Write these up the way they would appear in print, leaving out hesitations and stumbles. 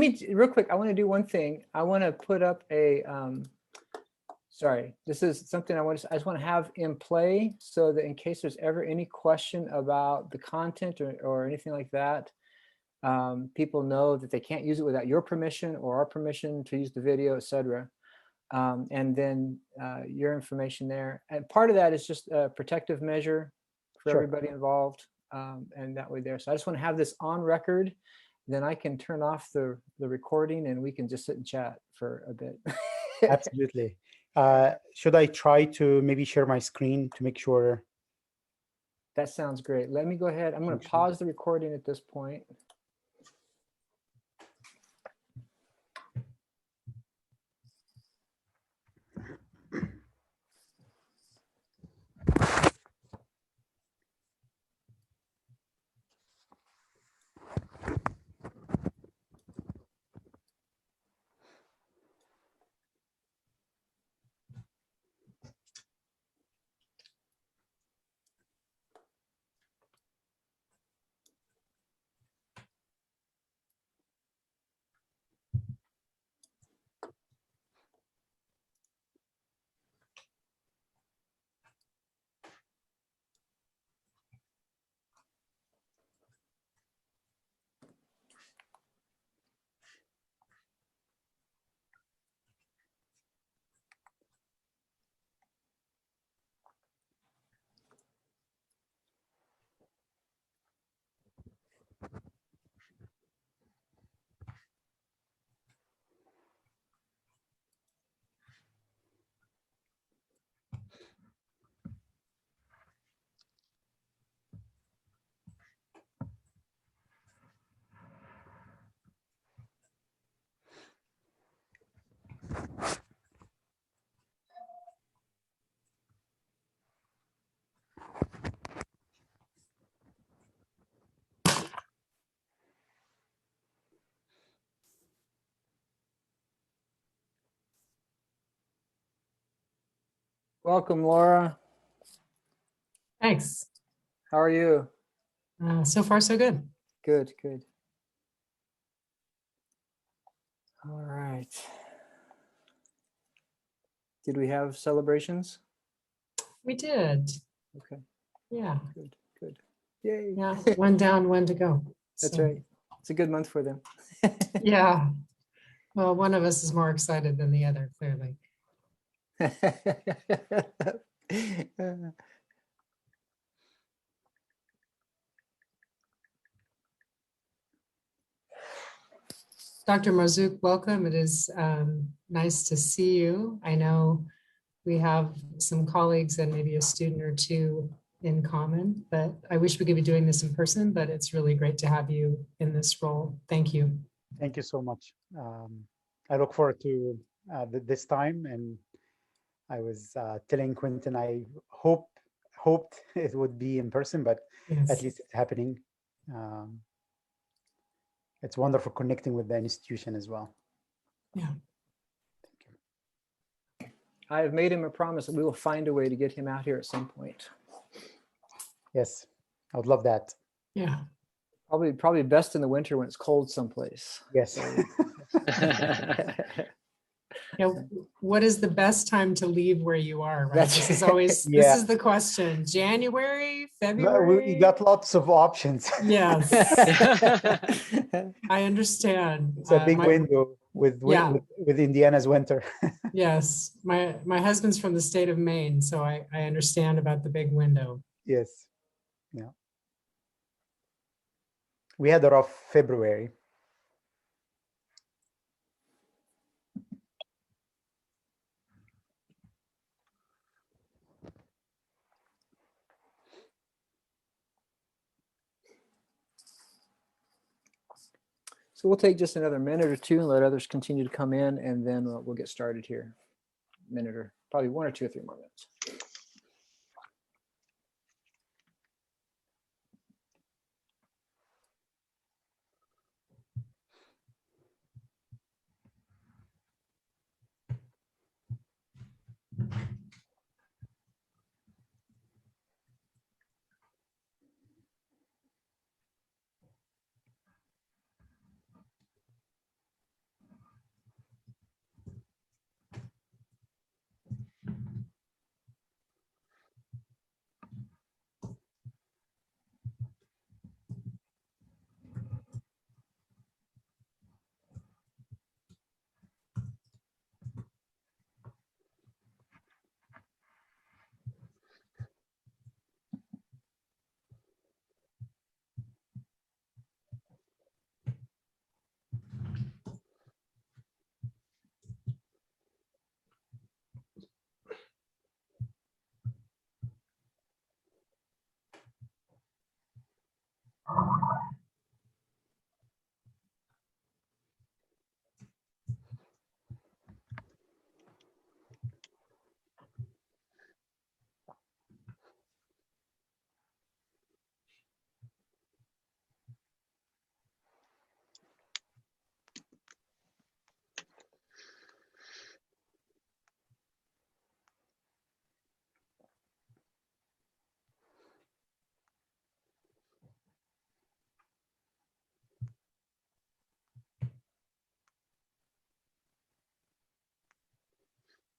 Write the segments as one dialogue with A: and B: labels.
A: me real quick. I want to do one thing. I want to put up a. Sorry, this is something I just want to have in play so that in case there's ever any question about the content or anything like that, people know that they can't use it without your permission or our permission to use the video, etc. And then your information there. And part of that is just a protective measure for everybody involved, and that way there. So I just want to have this on record. Then I can turn off the recording and we can just sit and chat for a bit.
B: Absolutely. Should I try to maybe share my screen to make sure?
A: That sounds great. Let me go ahead. I'm going to pause the recording at this point. Welcome, Laura.
C: Thanks.
A: How are you?
C: So far, so good.
A: Good, good. All right. Did we have celebrations?
C: We did.
A: Okay.
C: Yeah.
A: Good, good. Yay.
C: Yeah, one down, one to go.
A: That's right. It's a good month for them.
C: Yeah. Well, one of us is more excited than the other, clearly. Dr. Marzouk, welcome. It is nice to see you. I know we have some colleagues and maybe a student or two in common, but I wish we could be doing this in person, but it's really great to have you in this role. Thank you.
B: Thank you so much. I look forward to this time, and I was telling Quentin I hoped it would be in person, but
C: Yes.
B: At least it's happening. It's wonderful connecting with the institution as well.
C: Yeah.
B: Thank you.
A: I have made him a promise that we will find a way to get him out here at some point.
B: Yes, I would love that.
C: Yeah.
A: Probably best in the winter when it's cold someplace.
B: Yes.
C: You know, what is the best time to leave where you are, right?
A: That's
C: This is always,
B: yeah.
C: This is the question. January, February?
B: We got lots of options.
C: Yes. I understand.
B: It's a big window with Indiana's winter.
C: Yes. My husband's from the state of Maine, so I understand about the big window.
B: Yes. Yeah. We had a rough February.
A: So we'll take just another minute or two and let others continue to come in, and then we'll get started here. A minute or probably 1 or 2 or 3 more minutes.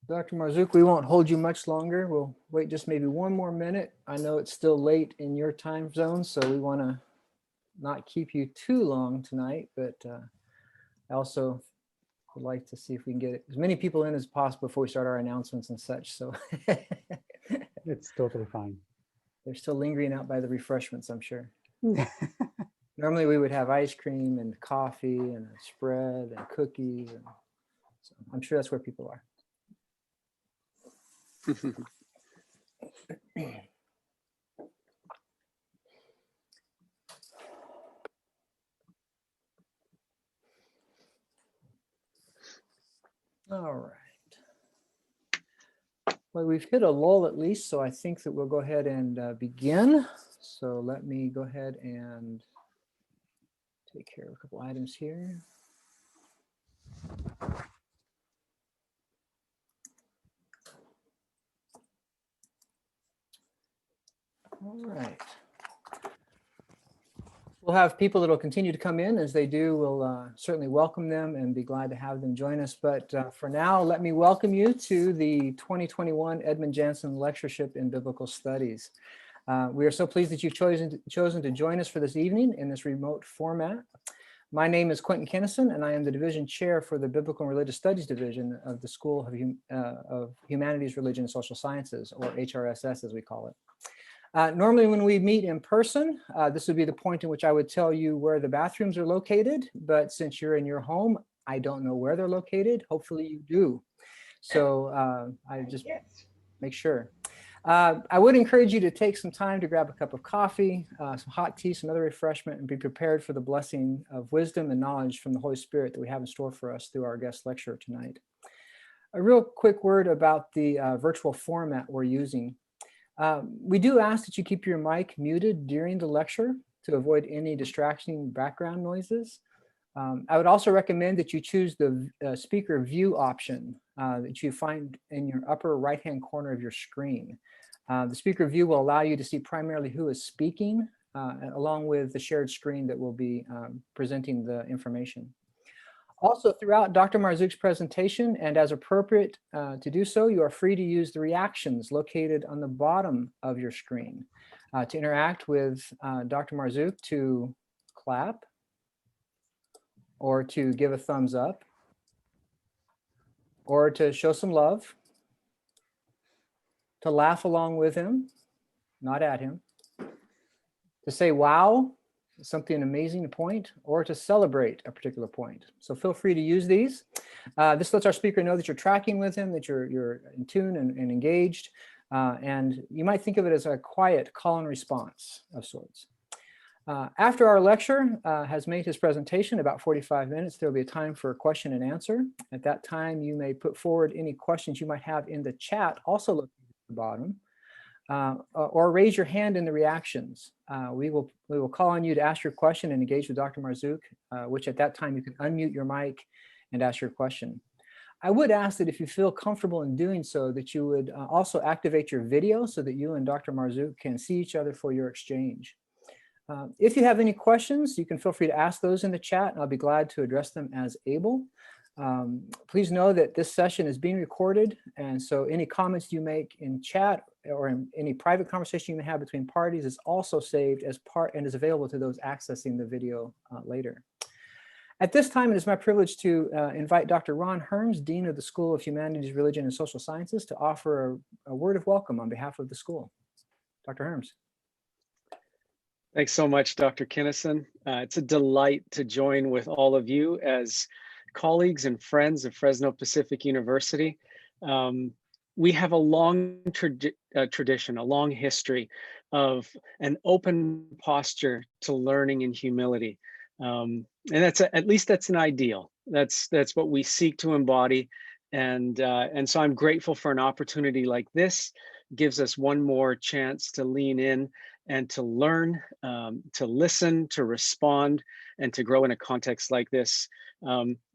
A: Dr. Marzouk, we won't hold you much longer. We'll wait just maybe one more minute. I know it's still late in your time zone, so we want to not keep you too long tonight, but I also would like to see if we can get as many people in as possible before we start our announcements and such. So
B: It's totally fine.
A: they're still lingering out by the refreshments, I'm sure. Normally we would have ice cream and coffee and a spread and cookies. And so I'm sure that's where people are. All right. Well, we've hit a lull at least, so I think that we'll go ahead and begin. So let me go ahead and take care of a couple items here. All right. We'll have people that will continue to come in. As they do, we'll certainly welcome them and be glad to have them join us. But for now, let me welcome you to the 2021 Edmund Janzen Lectureship in Biblical Studies. We are so pleased that you've chosen to join us for this evening in this remote format. My name is Quentin Kennison, and I am the Division Chair for the Biblical and Religious Studies Division of the School of Humanities, Religion, and Social Sciences, or HRSS as we call it. Normally when we meet in person, this would be the point in which I would tell you where the bathrooms are located, but since you're in your home, I don't know where they're located. Hopefully you do. So I just make sure. I would encourage you to take some time to grab a cup of coffee, some hot tea, some other refreshment, and be prepared for the blessing of wisdom and knowledge from the Holy Spirit that we have in store for us through our guest lecturer tonight. A real quick word about the virtual format we're using. We do ask that you keep your mic muted during the lecture to avoid any distracting background noises. I would also recommend that you choose the speaker view option that you find in your upper right-hand corner of your screen. The speaker view will allow you to see primarily who is speaking, along with the shared screen that will be presenting the information. Also, throughout Dr. Marzouk's presentation, and as appropriate to do so, you are free to use the reactions located on the bottom of your screen to interact with Dr. Marzouk, to clap, or to give a thumbs up, or to show some love, to laugh along with him, not at him, to say wow, something amazing to point, or to celebrate a particular point. So feel free to use these. This lets our speaker know that you're tracking with him, that you're in tune and engaged. And you might think of it as a quiet call and response of sorts. After our lecturer has made his presentation, about 45 minutes, there'll be a time for question and answer. At that time, you may put forward any questions you might have in the chat, also located at the bottom. Or raise your hand in the reactions. We will call on you to ask your question and engage with Dr. Marzouk, which at that time you can unmute your mic and ask your question. I would ask that if you feel comfortable in doing so, that you would also activate your video so that you and Dr. Marzouk can see each other for your exchange. If you have any questions, you can feel free to ask those in the chat, and I'll be glad to address them as able. Please know that this session is being recorded, and so any comments you make in chat or in any private conversation you may have between parties is also saved as part and is available to those accessing the video later. At this time, it is my privilege to invite Dr. Ron Herms, Dean of the School of Humanities, Religion, and Social Sciences, to offer a word of welcome on behalf of the school. Dr. Herms.
D: Thanks so much, Dr. Kennison. It's a delight to join with all of you as colleagues and friends of Fresno Pacific University. We have a long tradition, a long history of an open posture to learning and humility. And at least that's an ideal. That's what we seek to embody. And so I'm grateful for an opportunity like this. Gives us one more chance to lean in and to learn, to listen, to respond, and to grow in a context like this.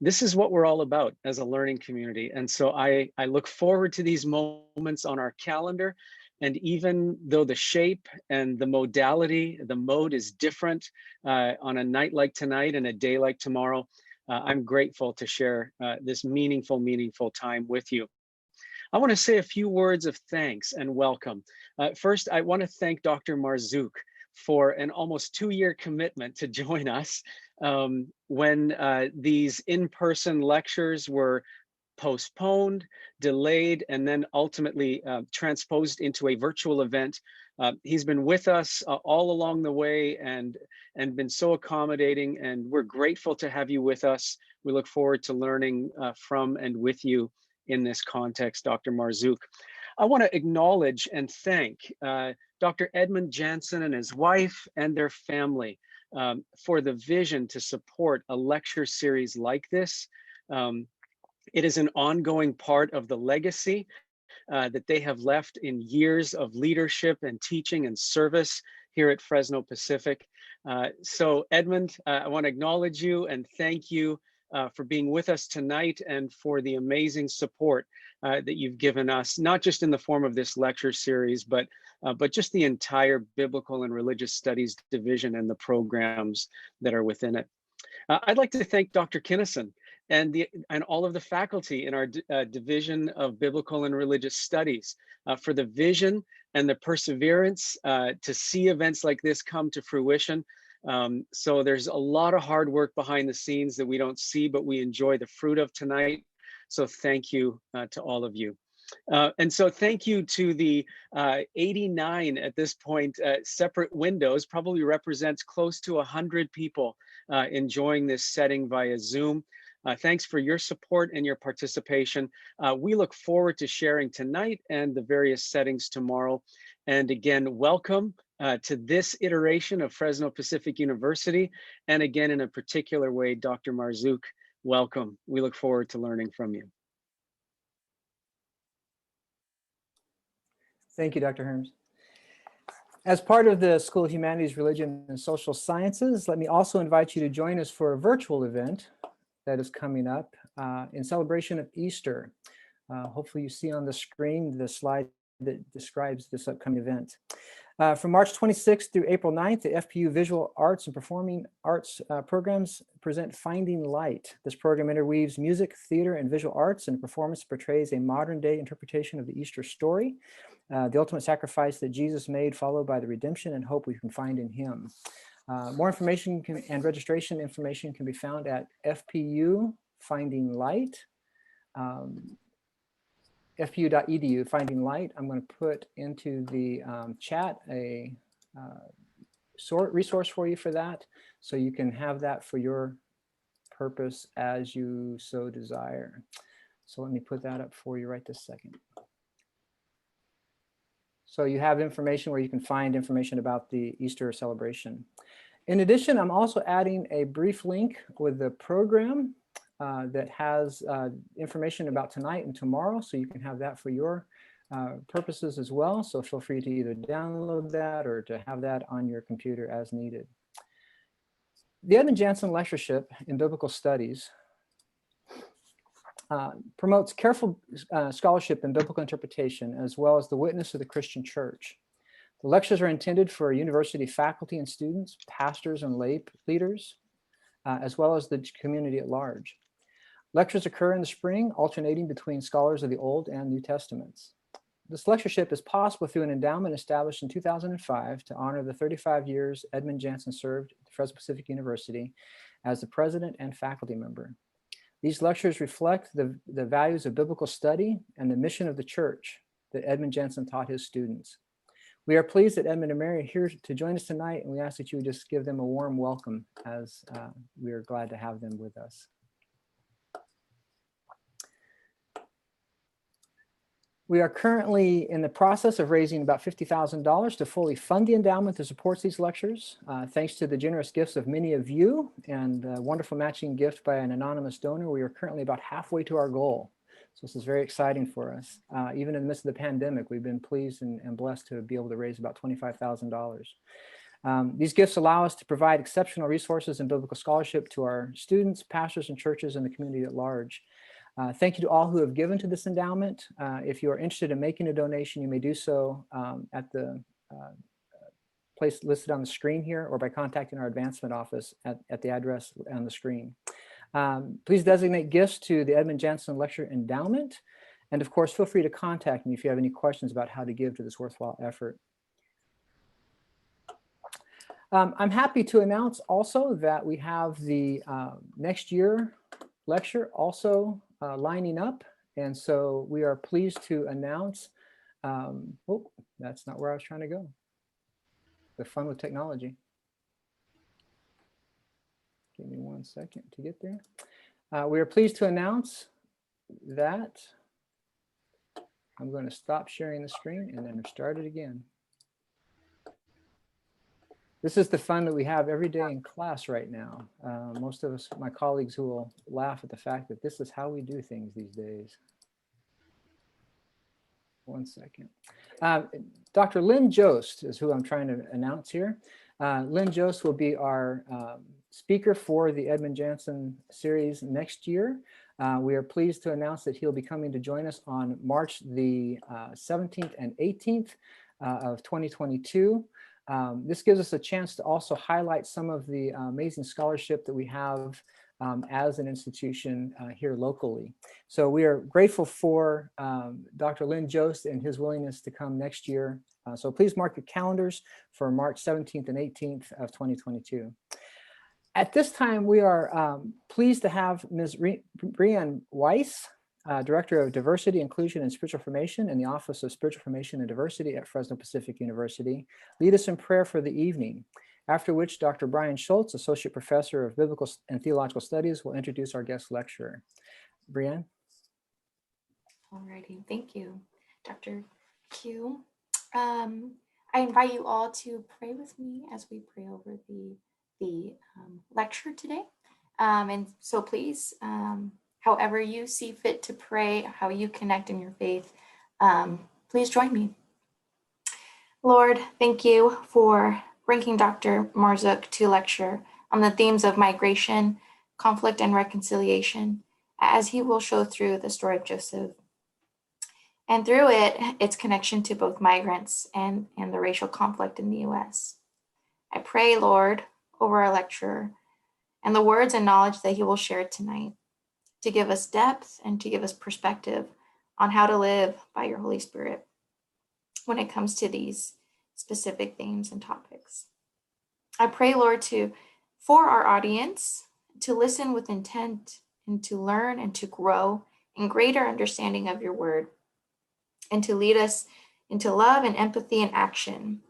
D: This is what we're all about as a learning community. And so I look forward to these moments on our calendar. And even though the shape and the modality, the mode is different on a night like tonight and a day like tomorrow, I'm grateful to share this meaningful time with you. I want to say a few words of thanks and welcome. First, I want to thank Dr. Marzouk for an almost 2-year commitment to join us when these in-person lectures were postponed, delayed, and then ultimately transposed into a virtual event. He's been with us all along the way and been so accommodating, and we're grateful to have you with us. We look forward to learning from and with you in this context, Dr. Marzouk. I want to acknowledge and thank Dr. Edmund Janzen and his wife and their family for the vision to support a lecture series like this. It is an ongoing part of the legacy that they have left in years of leadership and teaching and service here at Fresno Pacific. So Edmund, I want to acknowledge you and thank you for being with us tonight and for the amazing support that you've given us, not just in the form of this lecture series, but just the entire Biblical and Religious Studies division and the programs that are within it. I'd like to thank Dr. Kinnison and all of the faculty in our Division of Biblical and Religious Studies for the vision and the perseverance to see events like this come to fruition. So there's a lot of hard work behind the scenes that we don't see, but we enjoy the fruit of tonight. So thank you to all of you. And so thank you to the 89 at this point separate windows, probably represents close to 100 people enjoying this setting via Zoom. Thanks for your support and your participation. We look forward to sharing tonight and the various settings tomorrow. And again, welcome to this iteration of Fresno Pacific University. And again, in a particular way, Dr. Marzouk, welcome. We look forward to learning from you.
A: Thank you, Dr. Herms. As part of the School of Humanities, Religion, and Social Sciences, let me also invite you to join us for a virtual event that is coming up in celebration of Easter. Hopefully you see on the screen the slide that describes this upcoming event. From March 26th through April 9th, the FPU Visual Arts and Performing Arts programs present Finding Light. This program interweaves music, theater, and visual arts, and performance portrays a modern-day interpretation of the Easter story, the ultimate sacrifice that Jesus made, followed by the redemption and hope we can find in him. More information and registration information can be found at FPU Finding Light, fpu.edu Finding Light. I'm going to put into the chat a resource for you for that, so you can have that for your purpose as you so desire. So let me put that up for you right this second. So you have information where you can find information about the Easter celebration. In addition, I'm also adding a brief link with the program that has information about tonight and tomorrow, so you can have that for your purposes as well. So feel free to either download that or to have that on your computer as needed. The Edmund Janzen Lectureship in Biblical Studies promotes careful scholarship in biblical interpretation, as well as the witness of the Christian church. The lectures are intended for university faculty and students, pastors and lay leaders, as well as the community at large. Lectures occur in the spring, alternating between scholars of the Old and New Testaments. This lectureship is possible through an endowment established in 2005 to honor the 35 years Edmund Janzen served at Fresno Pacific University as the president and faculty member. These lectures reflect the values of biblical study and the mission of the church that Edmund Janzen taught his students. We are pleased that Edmund and Mary are here to join us tonight, and we ask that you would just give them a warm welcome, as we are glad to have them with us. We are currently in the process of raising about $50,000 to fully fund the endowment that supports these lectures. Thanks to the generous gifts of many of you and a wonderful matching gift by an anonymous donor, we are currently about halfway to our goal. So this is very exciting for us. Even in the midst of the pandemic, we've been pleased and blessed to be able to raise about $25,000. These gifts allow us to provide exceptional resources in biblical scholarship to our students, pastors, and churches in the community at large. Thank you to all who have given to this endowment. If you are interested in making a donation, you may do so at the place listed on the screen here, or by contacting our advancement office at the address on the screen. Please designate gifts to the Edmund Janzen Lecture Endowment, And of course, feel free to contact me if you have any questions about how to give to this worthwhile effort. I'm happy to announce also that we have the next year lecture also lining up. And so we are pleased to announce, oh, that's not where I was trying to go. The fun with technology. Give me 1 second to get there. We are pleased to announce that I'm going to stop sharing the screen and then start it again. This is the fun that we have every day in class right now. Most of us, my colleagues, who will laugh at the fact that this is how we do things these days. 1 second. Dr. Lynn Jost is who I'm trying to announce here. Lynn Jost will be our speaker for the Edmund Janzen series next year. We are pleased to announce that he'll be coming to join us on March the 17th and 18th of 2022. This gives us a chance to also highlight some of the amazing scholarship that we have as an institution here locally. So we are grateful for Dr. Lynn Jost and his willingness to come next year. So please mark your calendars for March 17th and 18th of 2022. At this time, we are pleased to have Ms. Brianne Weiss, Director of Diversity, Inclusion, and Spiritual Formation in the Office of Spiritual Formation and Diversity at Fresno Pacific University, lead us in prayer for the evening, after which Dr. Brian Schultz, Associate Professor of Biblical and Theological Studies, will introduce our guest lecturer. Brianne?
E: All righty, thank you, Dr. Q. I invite you all to pray with me as we pray over the lecture today. And so please, however you see fit to pray, how you connect in your faith, please join me. Lord, thank you for bringing Dr. Marzouk to lecture on the themes of migration, conflict, and reconciliation, as he will show through the story of Joseph. And through it, its connection to both migrants and the racial conflict in the U.S. I pray, Lord, over our lecturer and the words and knowledge that he will share tonight, to give us depth and to give us perspective on how to live by your Holy Spirit when it comes to these specific themes and topics. I pray, Lord, for our audience to listen with intent and to learn and to grow in greater understanding of your word, and to lead us into love and empathy and action.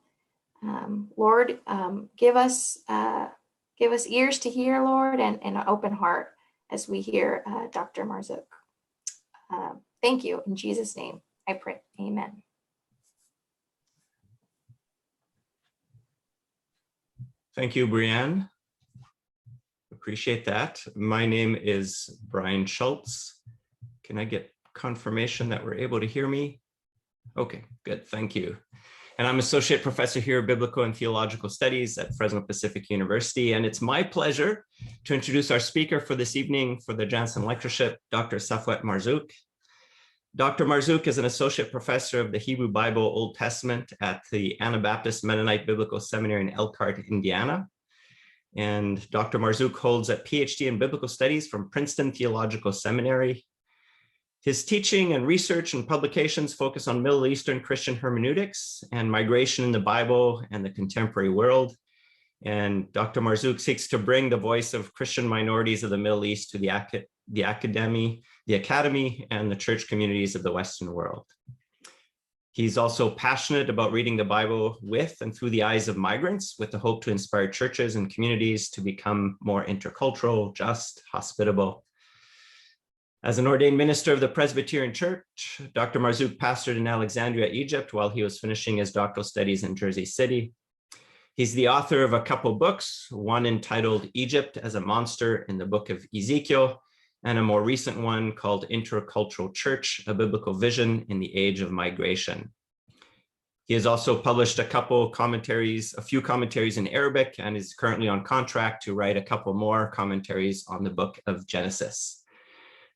E: Lord, give us ears to hear, Lord, and an open heart as we hear Dr. Marzouk. Thank you. In Jesus' name, I pray. Amen.
F: Thank you, Brianne. Appreciate that. My name is Brian Schultz. Can I get confirmation that we're able to hear me? Okay, good. Thank you. And I'm Associate Professor here of Biblical and Theological Studies at Fresno Pacific University. And it's my pleasure to introduce our speaker for this evening for the Janzen Lectureship, Dr. Safwat Marzouk. Dr. Marzouk is an Associate Professor of the Hebrew Bible Old Testament at the Anabaptist Mennonite Biblical Seminary in Elkhart, Indiana. And Dr. Marzouk holds a PhD in Biblical Studies from Princeton Theological Seminary. His teaching and research and publications focus on Middle Eastern Christian hermeneutics and migration in the Bible and the contemporary world. And Dr. Marzouk seeks to bring the voice of Christian minorities of the Middle East to the academy, and the church communities of the Western world. He's also passionate about reading the Bible with and through the eyes of migrants, with the hope to inspire churches and communities to become more intercultural, just, hospitable. As an ordained minister of the Presbyterian Church, Dr. Marzouk pastored in Alexandria, Egypt, while he was finishing his doctoral studies in Jersey City. He's the author of a couple books, one entitled Egypt as a Monster in the Book of Ezekiel, and a more recent one called Intercultural Church, a Biblical Vision in the Age of Migration. He has also published a few commentaries in Arabic, and is currently on contract to write a couple more commentaries on the book of Genesis.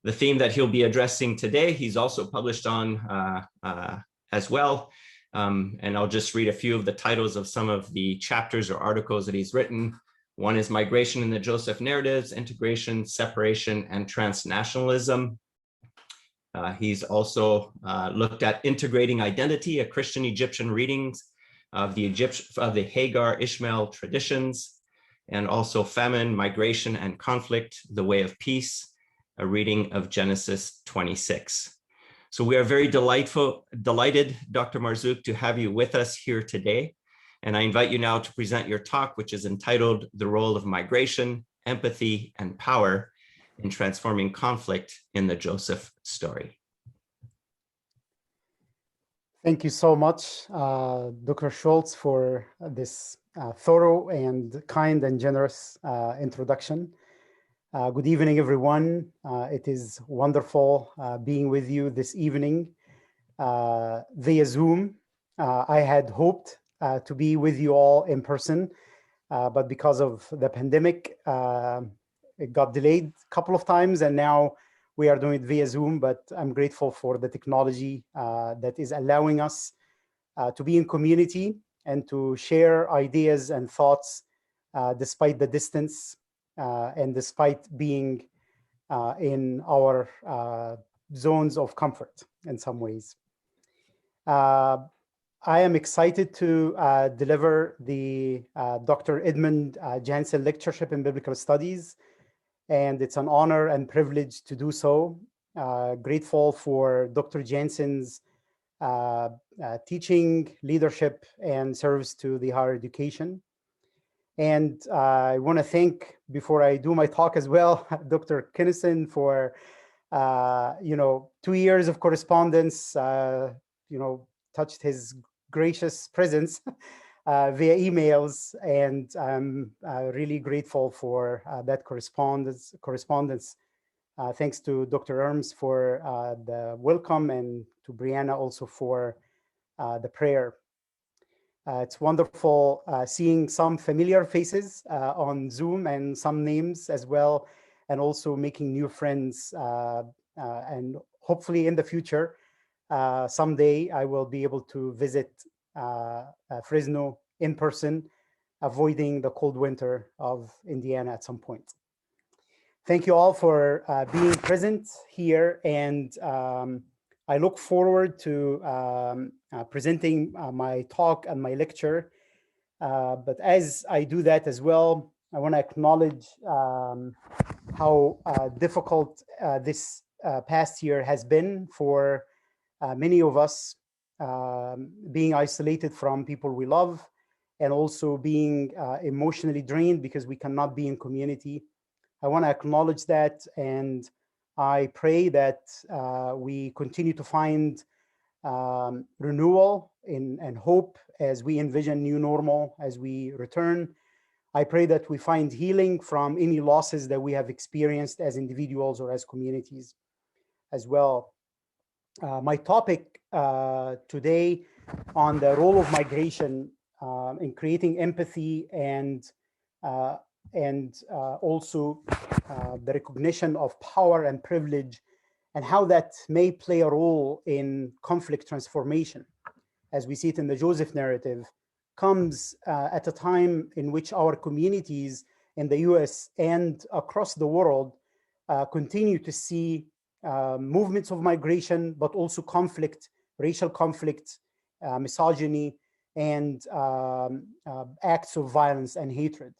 F: The theme that he'll be addressing today, he's also published on as well. And I'll just read a few of the titles of some of the chapters or articles that he's written. One is Migration in the Joseph Narratives, Integration, Separation, and Transnationalism. He's also looked at integrating identity, a Christian Egyptian readings of the Hagar Ishmael traditions, and also famine, migration, and conflict, the way of peace, a reading of Genesis 26. So we are very delighted, Dr. Marzouk, to have you with us here today. And I invite you now to present your talk, which is entitled The Role of Migration, Empathy, and Power in Transforming Conflict in the Joseph Story.
B: Thank you so much, Dr. Schultz, for this thorough and kind and generous introduction. Good evening, everyone. It is wonderful being with you this evening via Zoom. I had hoped to be with you all in person, but because of the pandemic, it got delayed a couple of times, and now we are doing it via Zoom. But I'm grateful for the technology that is allowing us to be in community and to share ideas and thoughts despite the distance and despite being in our zones of comfort in some ways. I am excited to deliver the Dr. Edmund Janzen Lectureship in Biblical Studies, and it's an honor and privilege to do so. Grateful for Dr. Jansen's teaching, leadership, and service to the higher education. And I want to thank, before I do my talk as well, Dr. Kinnison for 2 years of correspondence, touched his gracious presence via emails, and I'm really grateful for that correspondence. Thanks to Dr. Erms for the welcome, and to Brianna also for the prayer. It's wonderful seeing some familiar faces on Zoom and some names as well, and also making new friends. And hopefully in the future, someday I will be able to visit Fresno in person, avoiding the cold winter of Indiana at some point. Thank you all for being present here, and I look forward to presenting my talk and my lecture. But as I do that as well, I want to acknowledge how difficult this past year has been for many of us, being isolated from people we love, and also being emotionally drained because we cannot be in community. I want to acknowledge that, and I pray that we continue to find renewal and hope as we envision new normal as we return. I pray that we find healing from any losses that we have experienced as individuals or as communities as well. My topic today on the role of migration in creating empathy and also the recognition of power and privilege, and how that may play a role in conflict transformation, as we see it in the Joseph narrative, comes at a time in which our communities in the US and across the world continue to see movements of migration, but also conflict, racial conflict, misogyny, and acts of violence and hatred.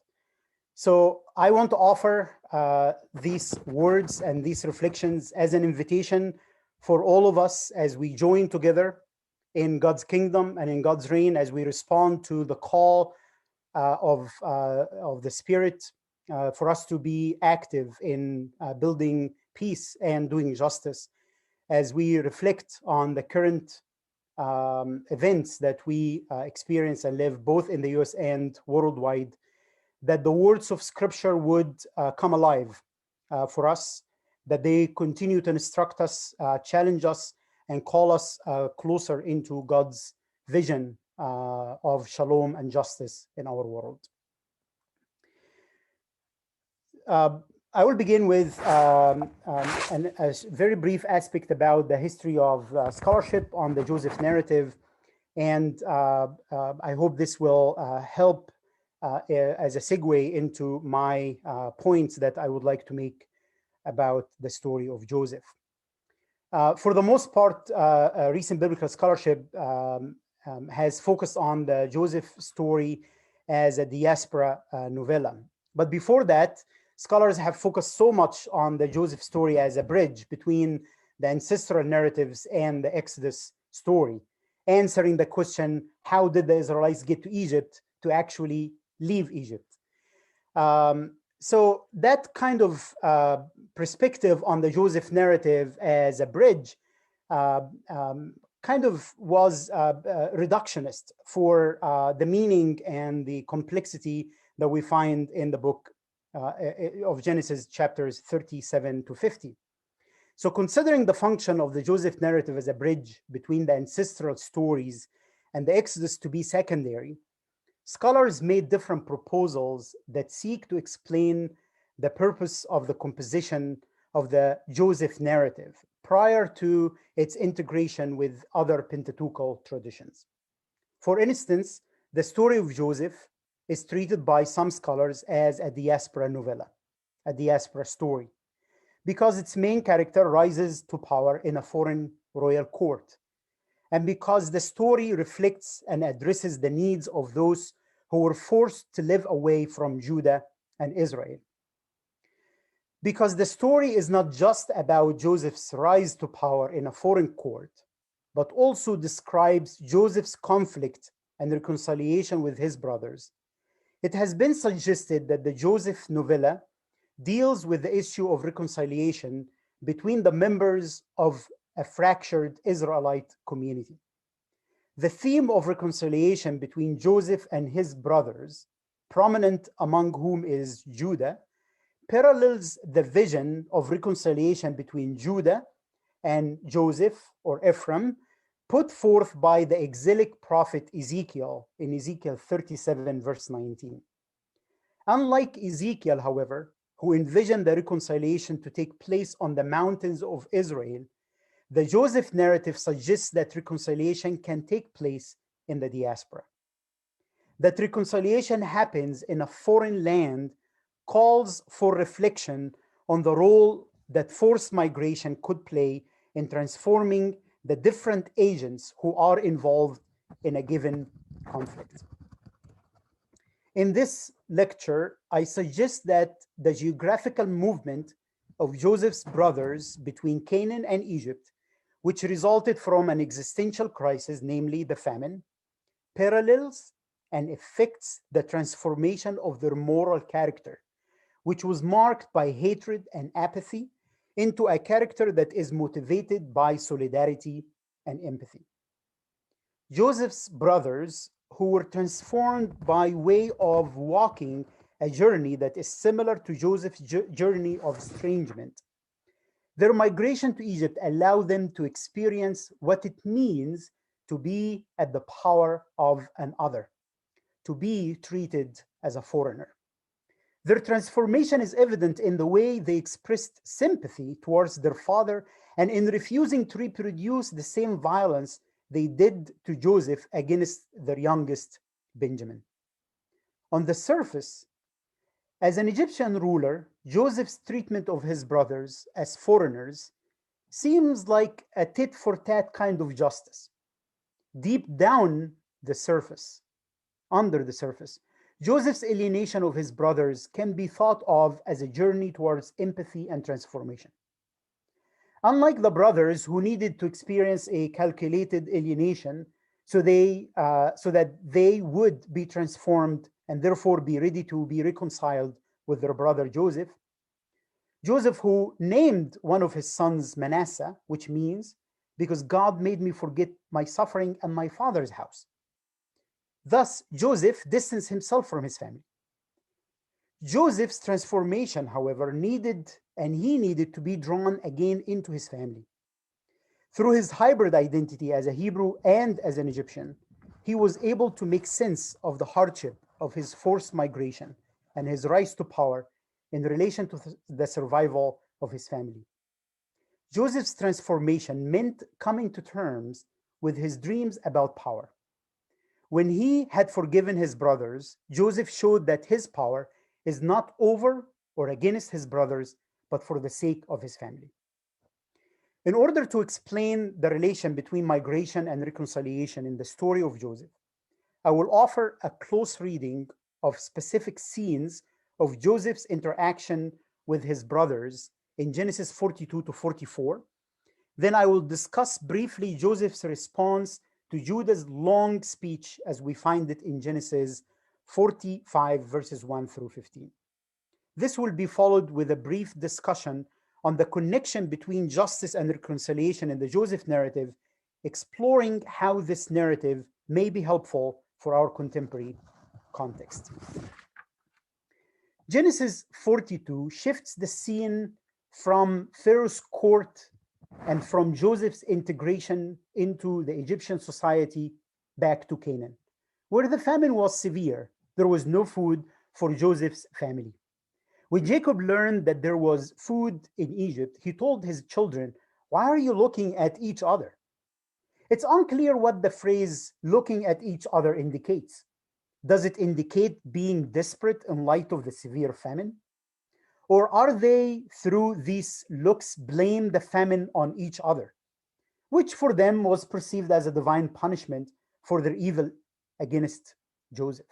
B: So I want to offer these words and these reflections as an invitation for all of us as we join together in God's kingdom and in God's reign, as we respond to the call of the Spirit for us to be active in building peace and doing justice, as we reflect on the current events that we experience and live both in the US and worldwide, that the words of Scripture would come alive for us, that they continue to instruct us, challenge us, and call us closer into God's vision of shalom and justice in our world. I will begin with a very brief aspect about the history of scholarship on the Joseph narrative, and I hope this will help as a segue into my points that I would like to make about the story of Joseph. For the most part, recent biblical scholarship has focused on the Joseph story as a diaspora novella. But before that, scholars have focused so much on the Joseph story as a bridge between the ancestral narratives and the Exodus story, answering the question, how did the Israelites get to Egypt to actually leave Egypt? So that kind of perspective on the Joseph narrative as a bridge kind of was reductionist for the meaning and the complexity that we find in the book of Genesis chapters 37 to 50. So considering the function of the Joseph narrative as a bridge between the ancestral stories and the Exodus to be secondary, scholars made different proposals that seek to explain the purpose of the composition of the Joseph narrative prior to its integration with other Pentateuchal traditions. For instance, the story of Joseph is treated by some scholars as a diaspora novella, a diaspora story, because its main character rises to power in a foreign royal court, and because the story reflects and addresses the needs of those who were forced to live away from Judah and Israel. Because the story is not just about Joseph's rise to power in a foreign court, but also describes Joseph's conflict and reconciliation with his brothers. It has been suggested that the Joseph novella deals with the issue of reconciliation between the members of a fractured Israelite community. The theme of reconciliation between Joseph and his brothers, prominent among whom is Judah, parallels the vision of reconciliation between Judah and Joseph or Ephraim, put forth by the exilic prophet Ezekiel in Ezekiel 37, verse 19. Unlike Ezekiel, however, who envisioned the reconciliation to take place on the mountains of Israel, the Joseph narrative suggests that reconciliation can take place in the diaspora. That reconciliation happens in a foreign land calls for reflection on the role that forced migration could play in transforming the different agents who are involved in a given conflict. In this lecture, I suggest that the geographical movement of Joseph's brothers between Canaan and Egypt, which resulted from an existential crisis, namely the famine, parallels and affects the transformation of their moral character, which was marked by hatred and apathy, into a character that is motivated by solidarity and empathy. Joseph's brothers, who were transformed by way of walking a journey that is similar to Joseph's journey of estrangement, their migration to Egypt allowed them to experience what it means to be at the power of an other, to be treated as a foreigner. Their transformation is evident in the way they expressed sympathy towards their father and in refusing to reproduce the same violence they did to Joseph against their youngest, Benjamin. On the surface, as an Egyptian ruler, Joseph's treatment of his brothers as foreigners seems like a tit-for-tat kind of justice. Deep down the surface, under the surface, Joseph's alienation of his brothers can be thought of as a journey towards empathy and transformation. Unlike the brothers who needed to experience a calculated alienation so that they would be transformed and therefore be ready to be reconciled with their brother Joseph, who named one of his sons Manasseh, which means, because God made me forget my suffering and my father's house. Thus, Joseph distanced himself from his family. Joseph's transformation, however, needed to be drawn again into his family. Through his hybrid identity as a Hebrew and as an Egyptian, he was able to make sense of the hardship of his forced migration and his rise to power in relation to the survival of his family. Joseph's transformation meant coming to terms with his dreams about power. When he had forgiven his brothers, Joseph showed that his power is not over or against his brothers, but for the sake of his family. In order to explain the relation between migration and reconciliation in the story of Joseph, I will offer a close reading of specific scenes of Joseph's interaction with his brothers in Genesis 42 to 44. Then I will discuss briefly Joseph's response to Judah's long speech as we find it in Genesis 45 verses 1 through 15. This will be followed with a brief discussion on the connection between justice and reconciliation in the Joseph narrative, exploring how this narrative may be helpful for our contemporary context. Genesis 42 shifts the scene from Pharaoh's court and from Joseph's integration into the Egyptian society back to Canaan, where the famine was severe. There was no food for Joseph's family. When Jacob learned that there was food in Egypt, he told his children, "Why are you looking at each other?" It's unclear what the phrase "looking at each other" indicates. Does it indicate being desperate in light of the severe famine? Or are they, through these looks, blame the famine on each other, which for them was perceived as a divine punishment for their evil against Joseph?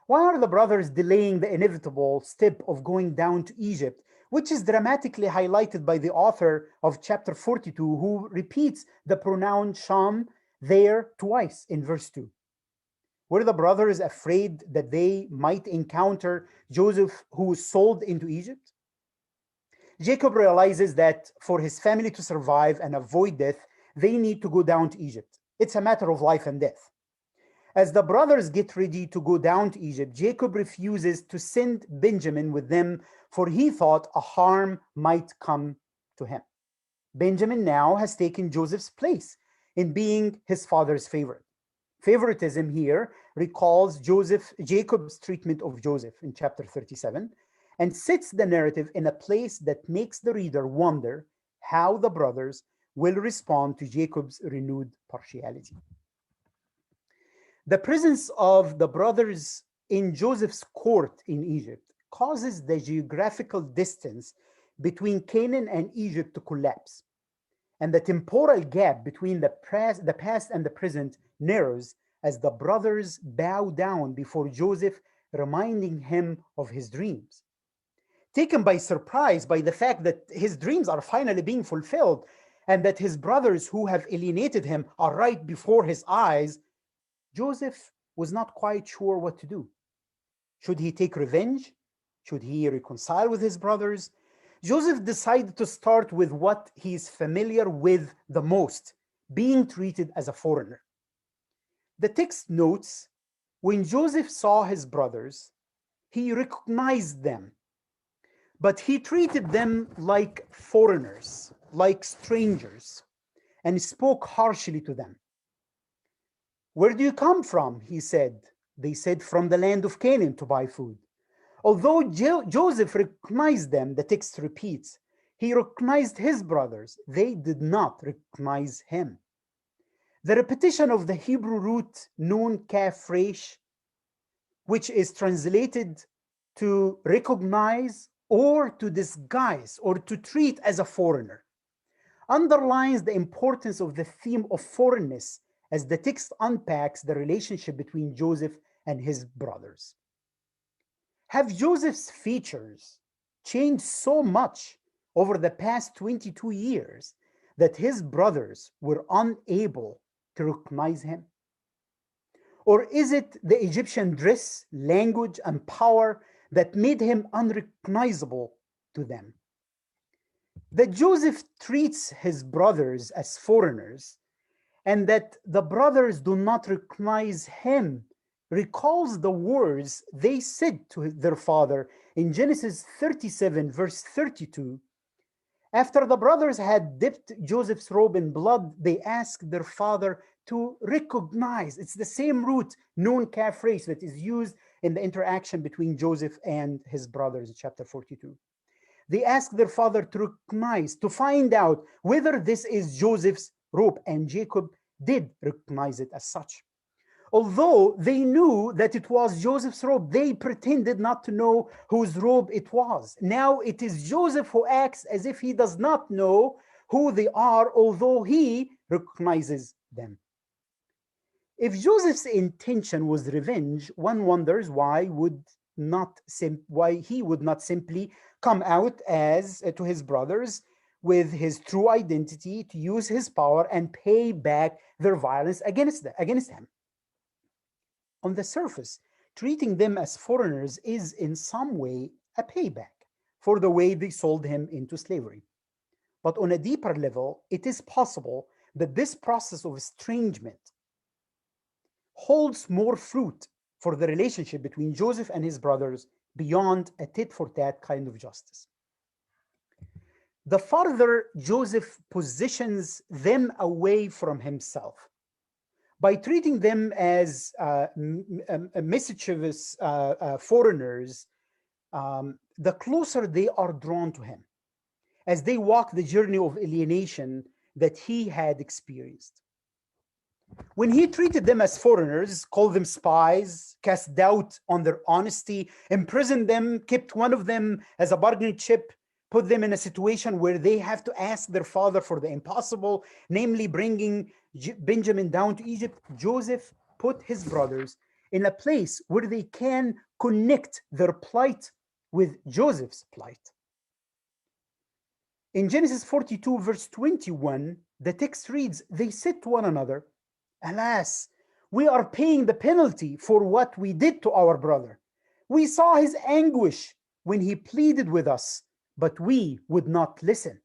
B: Why are the brothers delaying the inevitable step of going down to Egypt, which is dramatically highlighted by the author of chapter 42, who repeats the pronoun Sham there twice in verse 2? Were the brothers afraid that they might encounter Joseph, who was sold into Egypt? Jacob realizes that for his family to survive and avoid death, they need to go down to Egypt. It's a matter of life and death. As the brothers get ready to go down to Egypt, Jacob refuses to send Benjamin with them, for he thought a harm might come to him. Benjamin now has taken Joseph's place in being his father's favorite. Favoritism here recalls Jacob's treatment of Joseph in chapter 37 and sets the narrative in a place that makes the reader wonder how the brothers will respond to Jacob's renewed partiality. The presence of the brothers in Joseph's court in Egypt causes the geographical distance between Canaan and Egypt to collapse, and the temporal gap between the past and the present narrows as the brothers bow down before Joseph, reminding him of his dreams. Taken by surprise by the fact that his dreams are finally being fulfilled and that his brothers who have alienated him are right before his eyes, Joseph was not quite sure what to do. Should he take revenge? Should he reconcile with his brothers? Joseph decided to start with what he is familiar with the most, being treated as a foreigner. The text notes, when Joseph saw his brothers, he recognized them, but he treated them like foreigners, like strangers, and spoke harshly to them. "Where do you come from?" he said. They said, "From the land of Canaan to buy food." Although Joseph recognized them, the text repeats, he recognized his brothers. They did not recognize him. The repetition of the Hebrew root nun kaf resh, which is translated to recognize or to disguise or to treat as a foreigner, underlines the importance of the theme of foreignness as the text unpacks the relationship between Joseph and his brothers. Have Joseph's features changed so much over the past 22 years that his brothers were unable to recognize him? Or is it the Egyptian dress, language, and power that made him unrecognizable to them? That Joseph treats his brothers as foreigners and that the brothers do not recognize him recalls the words they said to their father in Genesis 37, verse 32. After the brothers had dipped Joseph's robe in blood, they asked their father to recognize. It's the same root, nun kaf resh, that is used in the interaction between Joseph and his brothers in chapter 42. They asked their father to recognize, to find out whether this is Joseph's robe, and Jacob did recognize it as such. Although they knew that it was Joseph's robe, they pretended not to know whose robe it was. Now it is Joseph who acts as if he does not know who they are, although he recognizes them. If Joseph's intention was revenge, one wonders why he would not simply come out as to his brothers with his true identity, to use his power and pay back their violence against him. On the surface, treating them as foreigners is in some way a payback for the way they sold him into slavery. But on a deeper level, it is possible that this process of estrangement holds more fruit for the relationship between Joseph and his brothers beyond a tit-for-tat kind of justice. The farther Joseph positions them away from himself, by treating them as mischievous foreigners, the closer they are drawn to him as they walk the journey of alienation that he had experienced. When he treated them as foreigners, called them spies, cast doubt on their honesty, imprisoned them, kept one of them as a bargaining chip, put them in a situation where they have to ask their father for the impossible, namely bringing Benjamin down to Egypt, Joseph put his brothers in a place where they can connect their plight with Joseph's plight. In Genesis 42, verse 21, the text reads, "They said to one another, 'Alas, we are paying the penalty for what we did to our brother. We saw his anguish when he pleaded with us, but we would not listen.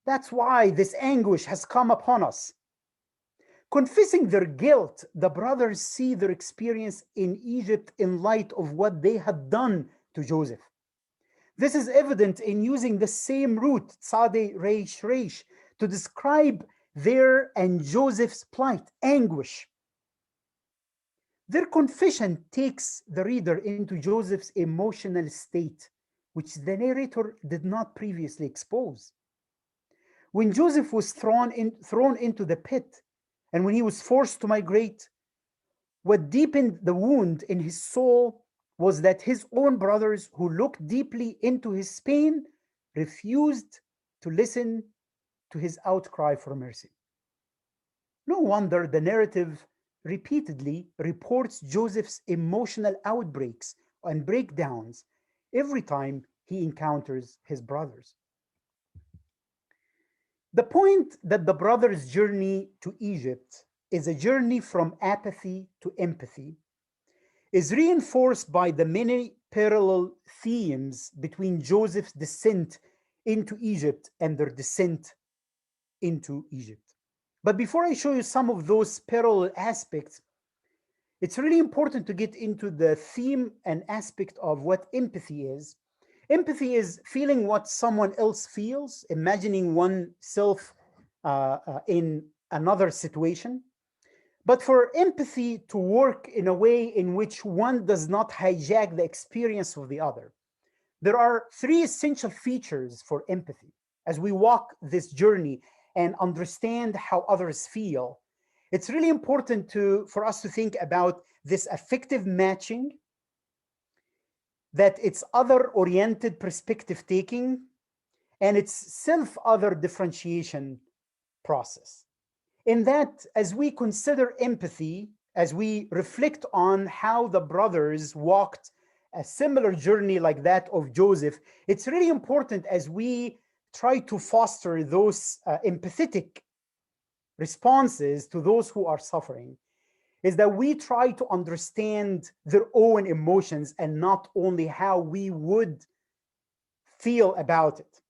B: That's why this anguish has come upon us.'" Confessing their guilt, the brothers see their experience in Egypt in light of what they had done to Joseph. This is evident in using the same root, tzadeh reish reish, to describe their and Joseph's plight, anguish. Their confession takes the reader into Joseph's emotional state, which the narrator did not previously expose. When Joseph was thrown into the pit, and when he was forced to migrate, what deepened the wound in his soul was that his own brothers, who looked deeply into his pain, refused to listen to his outcry for mercy. No wonder the narrative repeatedly reports Joseph's emotional outbreaks and breakdowns every time he encounters his brothers. The point that the brothers' journey to Egypt is a journey from apathy to empathy is reinforced by the many parallel themes between Joseph's descent into Egypt and their descent into Egypt. But before I show you some of those parallel aspects, it's really important to get into the theme and aspect of what empathy is. Empathy is feeling what someone else feels, imagining oneself in another situation. But for empathy to work in a way in which one does not hijack the experience of the other, there are three essential features for empathy. As we walk this journey and understand how others feel, it's really important for us to think about this affective matching, that it's other-oriented perspective taking, and it's self-other differentiation process. In that, as we consider empathy, as we reflect on how the brothers walked a similar journey like that of Joseph, it's really important as we try to foster those empathetic responses to those who are suffering, is that we try to understand their own emotions and not only how we would feel about it,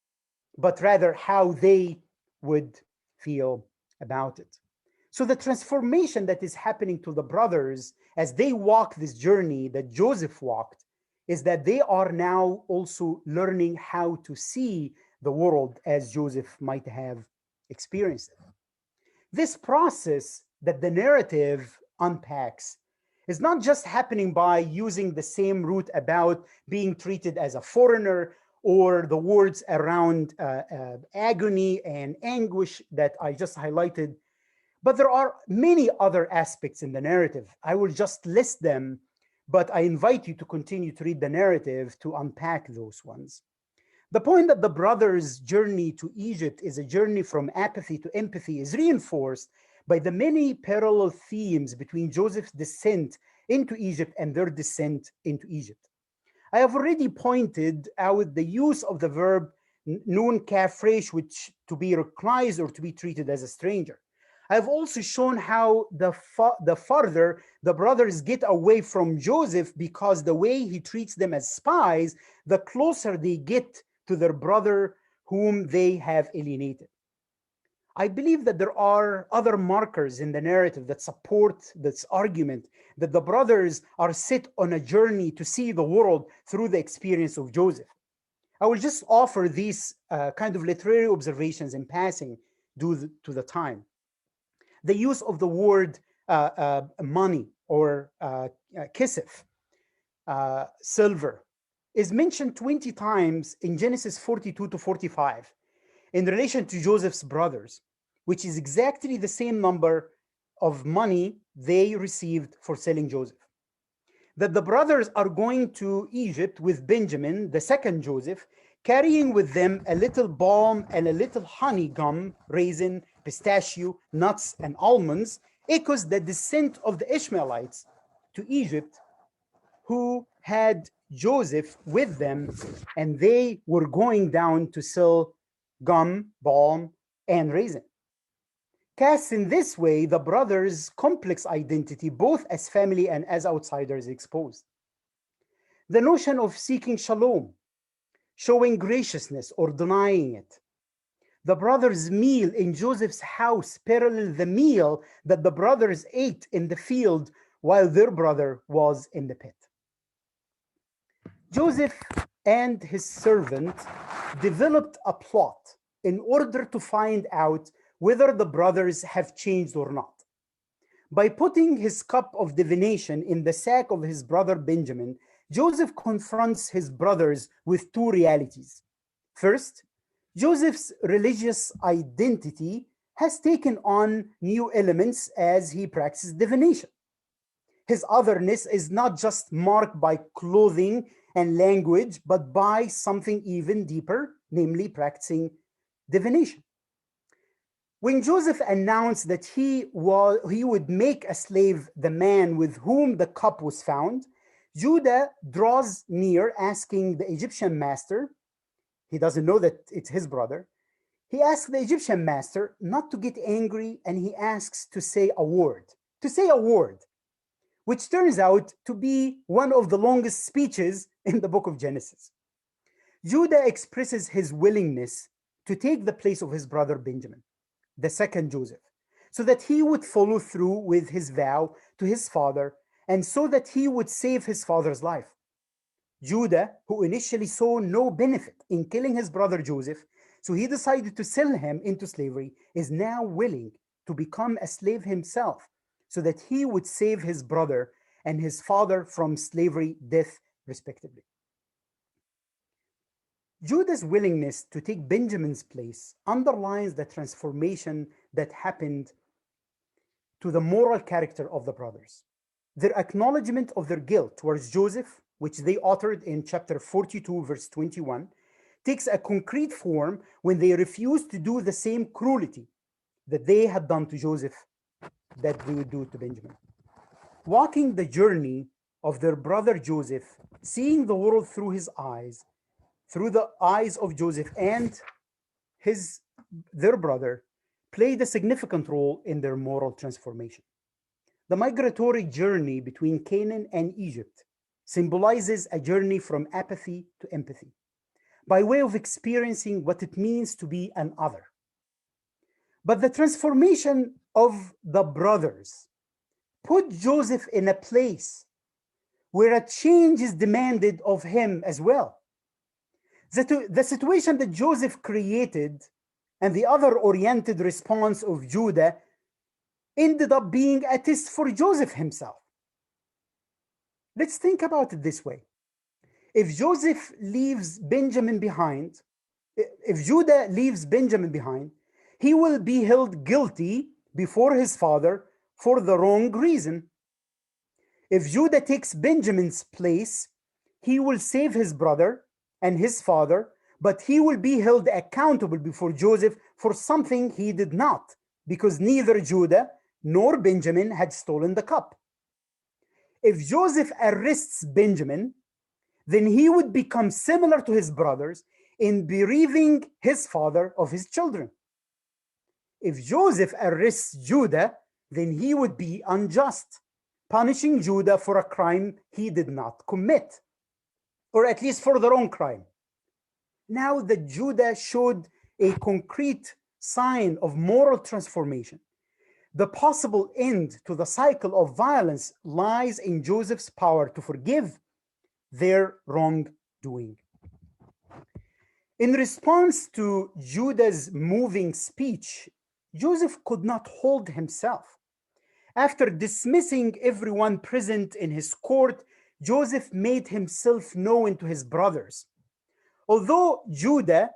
B: but rather how they would feel about it. So the transformation that is happening to the brothers as they walk this journey that Joseph walked is that they are now also learning how to see the world as Joseph might have experienced it. This process that the narrative unpacks is not just happening by using the same root about being treated as a foreigner or the words around agony and anguish that I just highlighted, but there are many other aspects in the narrative. I will just list them, but I invite you to continue to read the narrative to unpack those ones. The point that the brothers' journey to Egypt is a journey from apathy to empathy is reinforced by the many parallel themes between Joseph's descent into Egypt and their descent into Egypt. I have already pointed out the use of the verb nun kaf resh, which to be recognized or to be treated as a stranger. I have also shown how the farther the brothers get away from Joseph, because the way he treats them as spies, the closer they get to their brother whom they have alienated. I believe that there are other markers in the narrative that support this argument that the brothers are set on a journey to see the world through the experience of Joseph. I will just offer these kind of literary observations in passing due to the time. The use of the word money or kisef, silver, is mentioned 20 times in Genesis 42 to 45 in relation to Joseph's brothers, which is exactly the same number of money they received for selling Joseph. That the brothers are going to Egypt with Benjamin, the second Joseph, carrying with them a little balm and a little honey gum, raisin, pistachio, nuts, and almonds, echoes the descent of the Ishmaelites to Egypt, who had Joseph with them, and they were going down to sell gum, balm, and raisin. Cast in this way, the brothers' complex identity, both as family and as outsiders, exposed. The notion of seeking shalom, showing graciousness or denying it. The brothers' meal in Joseph's house paralleled the meal that the brothers ate in the field while their brother was in the pit. Joseph and his servant developed a plot in order to find out whether the brothers have changed or not. By putting his cup of divination in the sack of his brother Benjamin, Joseph confronts his brothers with two realities. First, Joseph's religious identity has taken on new elements as he practices divination. His otherness is not just marked by clothing and language, but by something even deeper, namely practicing divination. When Joseph announced that he would make a slave the man with whom the cup was found, Judah draws near, asking the Egyptian master, he doesn't know that it's his brother, he asks the Egyptian master not to get angry, and he asks to say a word, which turns out to be one of the longest speeches in the book of Genesis. Judah expresses his willingness to take the place of his brother Benjamin, the second Joseph, so that he would follow through with his vow to his father, and so that he would save his father's life. Judah, who initially saw no benefit in killing his brother Joseph, so he decided to sell him into slavery, is now willing to become a slave himself, so that he would save his brother and his father from slavery, death, respectively. Judah's willingness to take Benjamin's place underlines the transformation that happened to the moral character of the brothers. Their acknowledgement of their guilt towards Joseph, which they uttered in chapter 42, verse 21, takes a concrete form when they refuse to do the same cruelty that they had done to Joseph that they would do to Benjamin. Walking the journey of their brother Joseph, seeing the world through his eyes, through the eyes of Joseph and their brother, played a significant role in their moral transformation. The migratory journey between Canaan and Egypt symbolizes a journey from apathy to empathy, by way of experiencing what it means to be an other. But the transformation of the brothers put Joseph in a place where a change is demanded of him as well. The situation that Joseph created and the other-oriented response of Judah ended up being a test for Joseph himself. Let's think about it this way. If Joseph leaves Benjamin behind, if Judah leaves Benjamin behind, he will be held guilty before his father for the wrong reason. If Judah takes Benjamin's place, he will save his brother and his father, but he will be held accountable before Joseph for something he did not, because neither Judah nor Benjamin had stolen the cup. If Joseph arrests Benjamin, then he would become similar to his brothers in bereaving his father of his children. If Joseph arrests Judah, then he would be unjust, punishing Judah for a crime he did not commit, or at least for the wrong crime. Now that Judah showed a concrete sign of moral transformation, the possible end to the cycle of violence lies in Joseph's power to forgive their wrongdoing. In response to Judah's moving speech, Joseph could not hold himself. After dismissing everyone present in his court, Joseph made himself known to his brothers. Although Joseph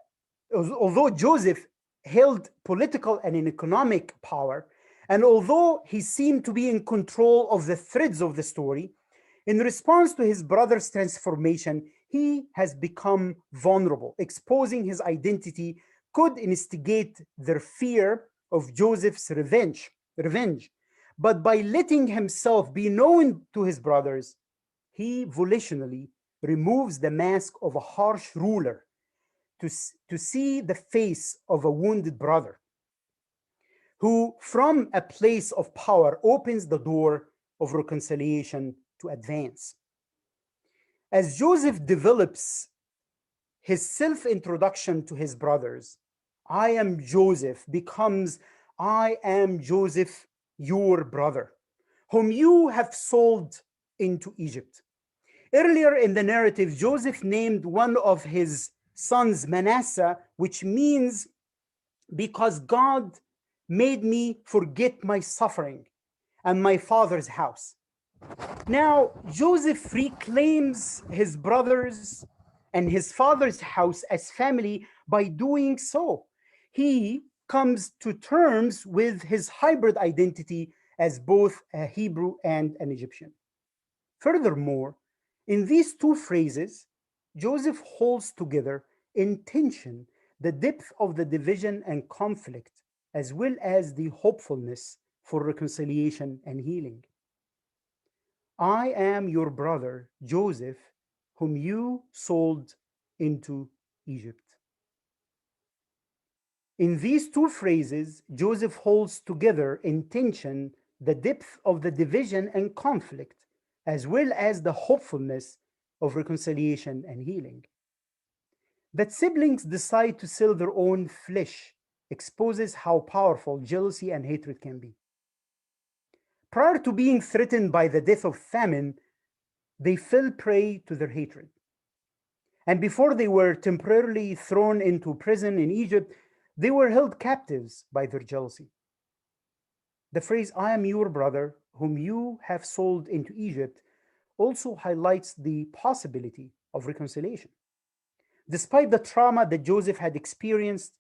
B: held political and economic power, and although he seemed to be in control of the threads of the story, in response to his brother's transformation, he has become vulnerable. Exposing his identity could instigate their fear of Joseph's revenge. But by letting himself be known to his brothers, he volitionally removes the mask of a harsh ruler to see the face of a wounded brother, who from a place of power opens the door of reconciliation to advance. As Joseph develops his self-introduction to his brothers, I am Joseph becomes I am Joseph, your brother, whom you have sold into Egypt. Earlier in the narrative, Joseph named one of his sons Manasseh, which means because God made me forget my suffering and my father's house. Now, Joseph reclaims his brothers and his father's house as family by doing so. He comes to terms with his hybrid identity as both a Hebrew and an Egyptian. Furthermore, in these two phrases, Joseph holds together in tension the depth of the division and conflict, as well as the hopefulness for reconciliation and healing. I am your brother, Joseph, whom you sold into Egypt. In these two phrases, Joseph holds together in tension the depth of the division and conflict, as well as the hopefulness of reconciliation and healing. That siblings decide to sell their own flesh exposes how powerful jealousy and hatred can be. Prior to being threatened by the death of famine, they fell prey to their hatred. And before they were temporarily thrown into prison in Egypt, they were held captives by their jealousy. The phrase, I am your brother, whom you have sold into Egypt, also highlights the possibility of reconciliation. Despite the trauma that Joseph had experienced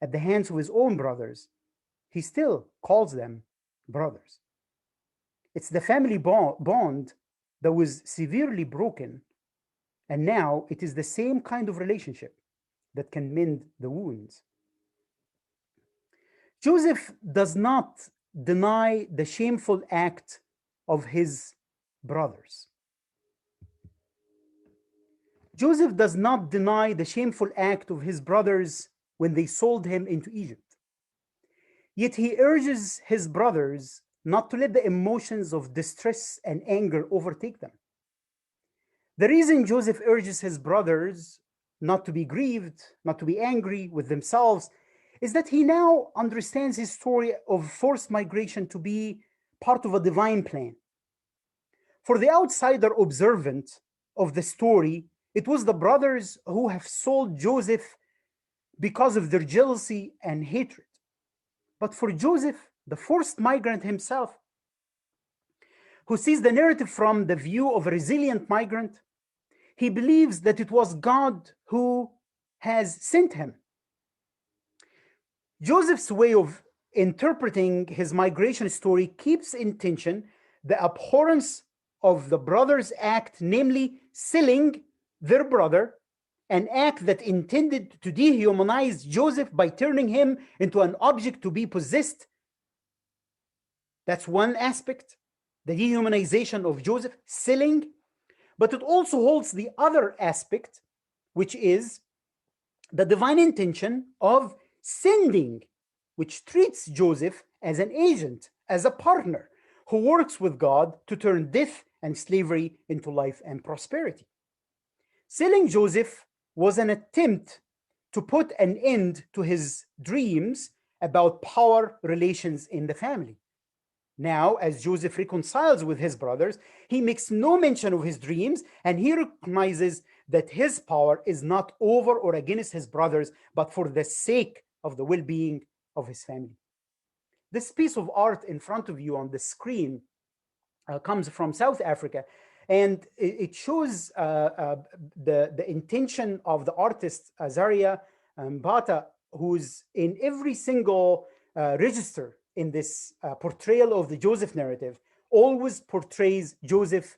B: at the hands of his own brothers, he still calls them brothers. It's the family bond that was severely broken, and now it is the same kind of relationship that can mend the wounds. Joseph does not deny the shameful act of his brothers. Joseph does not deny the shameful act of his brothers when they sold him into Egypt. Yet he urges his brothers not to let the emotions of distress and anger overtake them. The reason Joseph urges his brothers not to be grieved, not to be angry with themselves, is that he now understands his story of forced migration to be part of a divine plan. For the outsider observant of the story, it was the brothers who have sold Joseph because of their jealousy and hatred. But for Joseph, the forced migrant himself, who sees the narrative from the view of a resilient migrant, he believes that it was God who has sent him. Joseph's way of interpreting his migration story keeps in tension the abhorrence of the brothers' act, namely selling their brother, an act that intended to dehumanize Joseph by turning him into an object to be possessed. That's one aspect, the dehumanization of Joseph, selling. But it also holds the other aspect, which is the divine intention of sending, which treats Joseph as an agent, as a partner who works with God to turn death and slavery into life and prosperity. Selling Joseph was an attempt to put an end to his dreams about power relations in the family. Now, as Joseph reconciles with his brothers, he makes no mention of his dreams, and he recognizes that his power is not over or against his brothers, but for the sake of the well-being of his family. This piece of art in front of you on the screen comes from South Africa, and it shows the intention of the artist Azaria Mbata, who's in every single register in this portrayal of the Joseph narrative, always portrays Joseph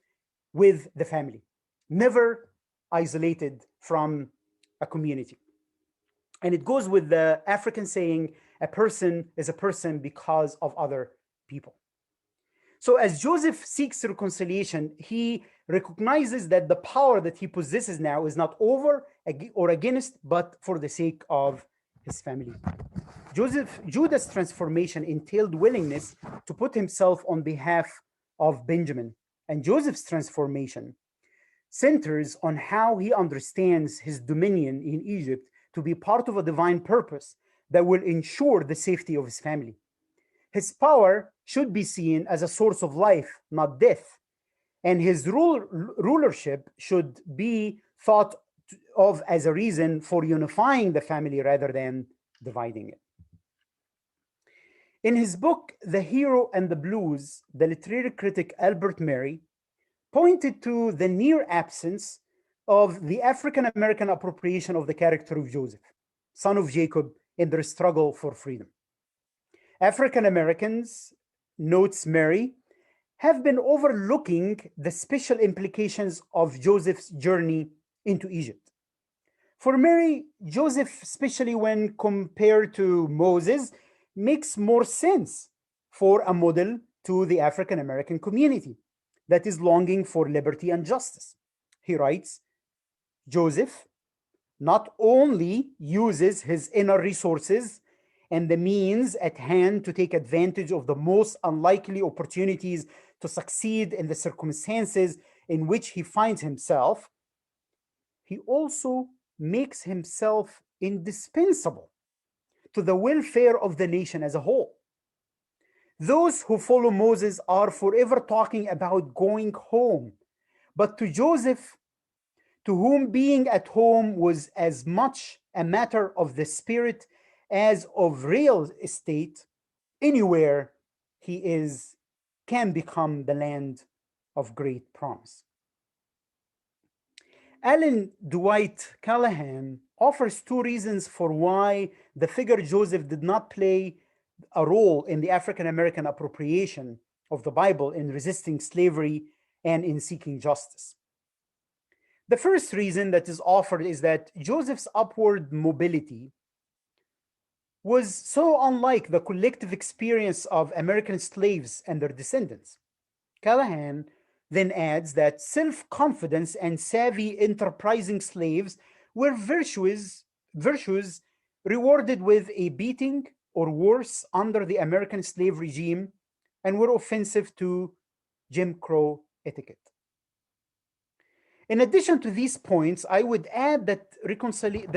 B: with the family, never isolated from a community. And it goes with the African saying, a person is a person because of other people. So as Joseph seeks reconciliation, he recognizes that the power that he possesses now is not over or against, but for the sake of his family. Judah's transformation entailed willingness to put himself on behalf of Benjamin, and Joseph's transformation centers on how he understands his dominion in Egypt to be part of a divine purpose that will ensure the safety of his family. His power should be seen as a source of life, not death, and his rulership should be thought of as a reason for unifying the family rather than dividing it. In his book, The Hero and the Blues, the literary critic Albert Murray pointed to the near absence of the African-American appropriation of the character of Joseph, son of Jacob, in their struggle for freedom. African-Americans, notes Murray, have been overlooking the special implications of Joseph's journey into Egypt. For Murray, Joseph, especially when compared to Moses, makes more sense for a model to the African-American community that is longing for liberty and justice. He writes, Joseph not only uses his inner resources and the means at hand to take advantage of the most unlikely opportunities to succeed in the circumstances in which he finds himself, he also makes himself indispensable to the welfare of the nation as a whole. Those who follow Moses are forever talking about going home, but to Joseph, to whom being at home was as much a matter of the spirit as of real estate, anywhere he is can become the land of great promise. Alan Dwight Callahan offers two reasons for why the figure Joseph did not play a role in the African-American appropriation of the Bible in resisting slavery and in seeking justice. The first reason that is offered is that Joseph's upward mobility was so unlike the collective experience of American slaves and their descendants. Callahan then adds that self-confidence and savvy, enterprising slaves were virtues rewarded with a beating or worse under the American slave regime and were offensive to Jim Crow etiquette. In addition to these points, I would add that the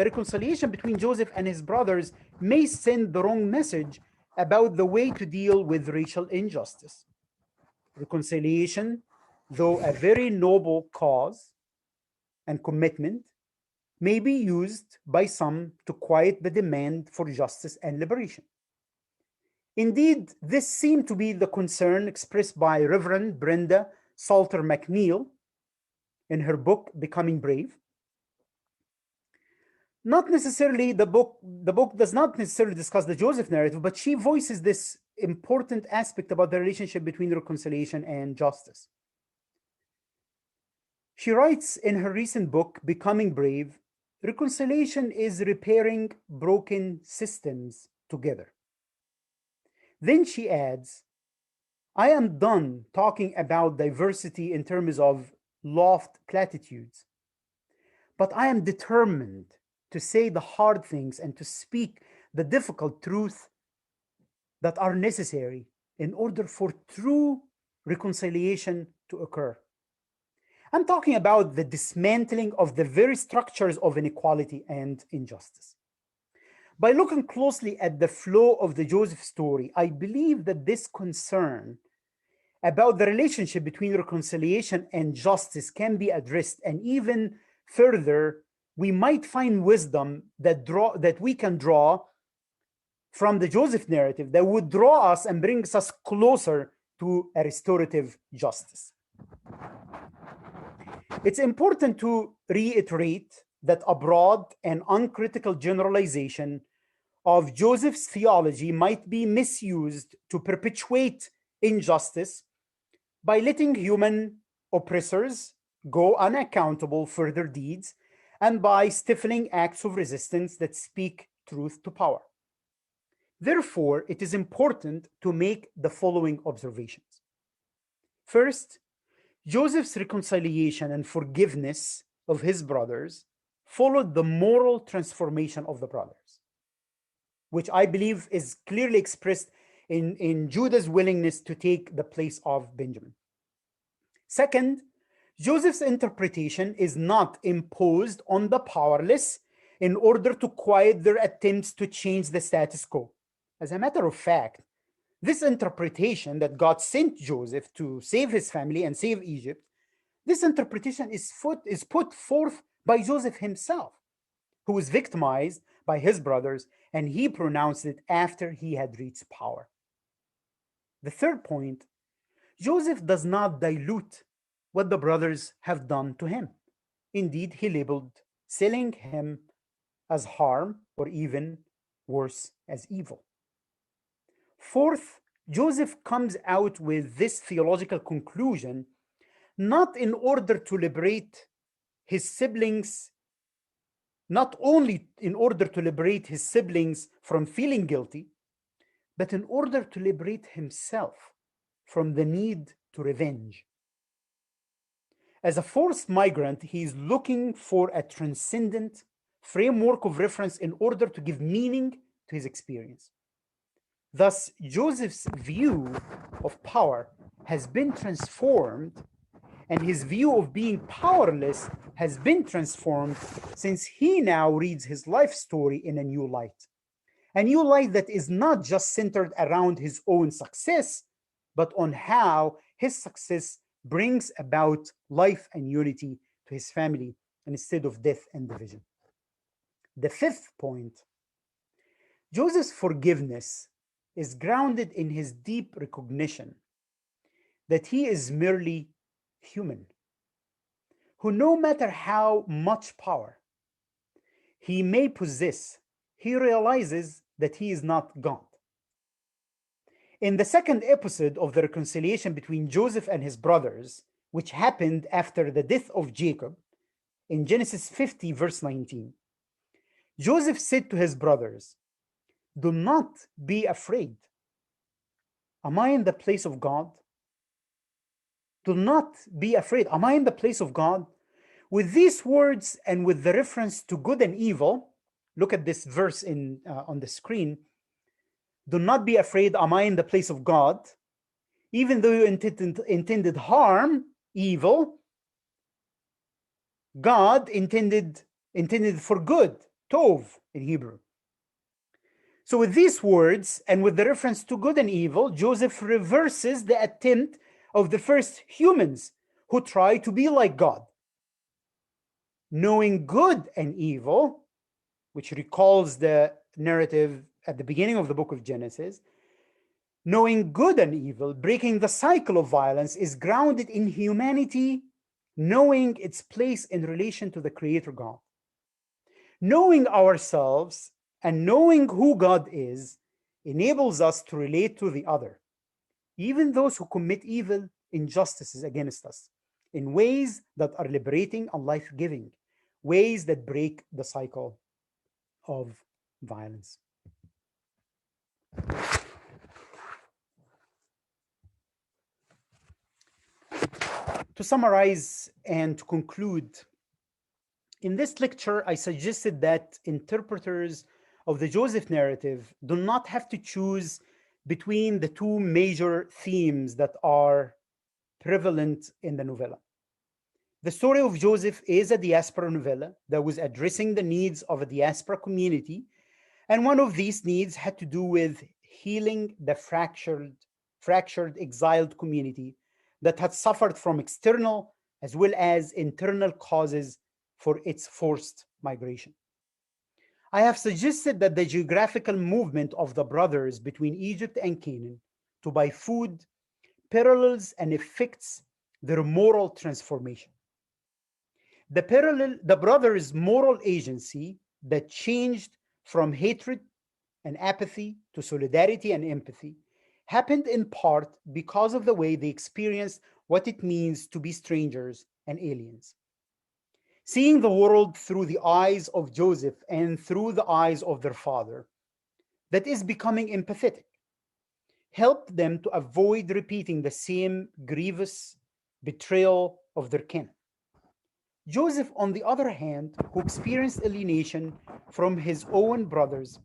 B: reconciliation between Joseph and his brothers may send the wrong message about the way to deal with racial injustice. Reconciliation, though a very noble cause and commitment, may be used by some to quiet the demand for justice and liberation. Indeed, this seemed to be the concern expressed by Reverend Brenda Salter McNeil in her book, Becoming Brave. Not necessarily, the book does not necessarily discuss the Joseph narrative, but she voices this important aspect about the relationship between reconciliation and justice. She writes in her recent book, Becoming Brave, Reconciliation is repairing broken systems together. Then she adds, I am done talking about diversity in terms of loft platitudes, but I am determined to say the hard things and to speak the difficult truth that are necessary in order for true reconciliation to occur. I'm talking about the dismantling of the very structures of inequality and injustice. By looking closely at the flow of the Joseph story, I believe that this concern about the relationship between reconciliation and justice can be addressed, and even further, we might find wisdom that we can draw from the Joseph narrative that would draw us and brings us closer to a restorative justice. It's important to reiterate that a broad and uncritical generalization of Joseph's theology might be misused to perpetuate injustice by letting human oppressors go unaccountable for their deeds and by stifling acts of resistance that speak truth to power. Therefore, it is important to make the following observations. First, Joseph's reconciliation and forgiveness of his brothers followed the moral transformation of the brothers, which I believe is clearly expressed in Judah's willingness to take the place of Benjamin. Second, Joseph's interpretation is not imposed on the powerless in order to quiet their attempts to change the status quo. As a matter of fact, this interpretation that God sent Joseph to save his family and save Egypt, this interpretation is put forth by Joseph himself, who was victimized by his brothers, and he pronounced it after he had reached power. The third point, Joseph does not dilute what the brothers have done to him. Indeed, he labeled selling him as harm, or even worse, as evil. Fourth, Joseph comes out with this theological conclusion not in order to liberate his siblings, not only in order to liberate his siblings from feeling guilty, but in order to liberate himself from the need to revenge. As a forced migrant, he is looking for a transcendent framework of reference in order to give meaning to his experience. Thus, Joseph's view of power has been transformed, and his view of being powerless has been transformed since he now reads his life story in a new light that is not just centered around his own success, but on how his success brings about life and unity to his family instead of death and division. The fifth point, Joseph's forgiveness is grounded in his deep recognition that he is merely human, who no matter how much power he may possess, he realizes that he is not God. In the second episode of the reconciliation between Joseph and his brothers, which happened after the death of Jacob, in Genesis 50, verse 19, Joseph said to his brothers, "Do not be afraid. Am I in the place of God? Do not be afraid. Am I in the place of God?" With these words and with the reference to good and evil, look at this verse on the screen. Do not be afraid. Am I in the place of God? Even though you intended harm, evil, God intended for good, tov in Hebrew. So with these words and with the reference to good and evil, Joseph reverses the attempt of the first humans who try to be like God. Knowing good and evil, which recalls the narrative at the beginning of the book of Genesis, knowing good and evil, breaking the cycle of violence, is grounded in humanity, knowing its place in relation to the Creator God. Knowing ourselves and knowing who God is enables us to relate to the other, even those who commit evil injustices against us, in ways that are liberating and life-giving, ways that break the cycle of violence. To summarize and to conclude, in this lecture, I suggested that interpreters of the Joseph narrative do not have to choose between the two major themes that are prevalent in the novella. The story of Joseph is a diaspora novella that was addressing the needs of a diaspora community, and one of these needs had to do with healing the fractured exiled community that had suffered from external as well as internal causes for its forced migration. I have suggested that the geographical movement of the brothers between Egypt and Canaan to buy food parallels and affects their moral transformation. The brothers' moral agency that changed from hatred and apathy to solidarity and empathy happened in part because of the way they experienced what it means to be strangers and aliens. Seeing the world through the eyes of Joseph and through the eyes of their father, that is becoming empathetic, helped them to avoid repeating the same grievous betrayal of their kin. Joseph, on the other hand, who experienced alienation from his own brothers,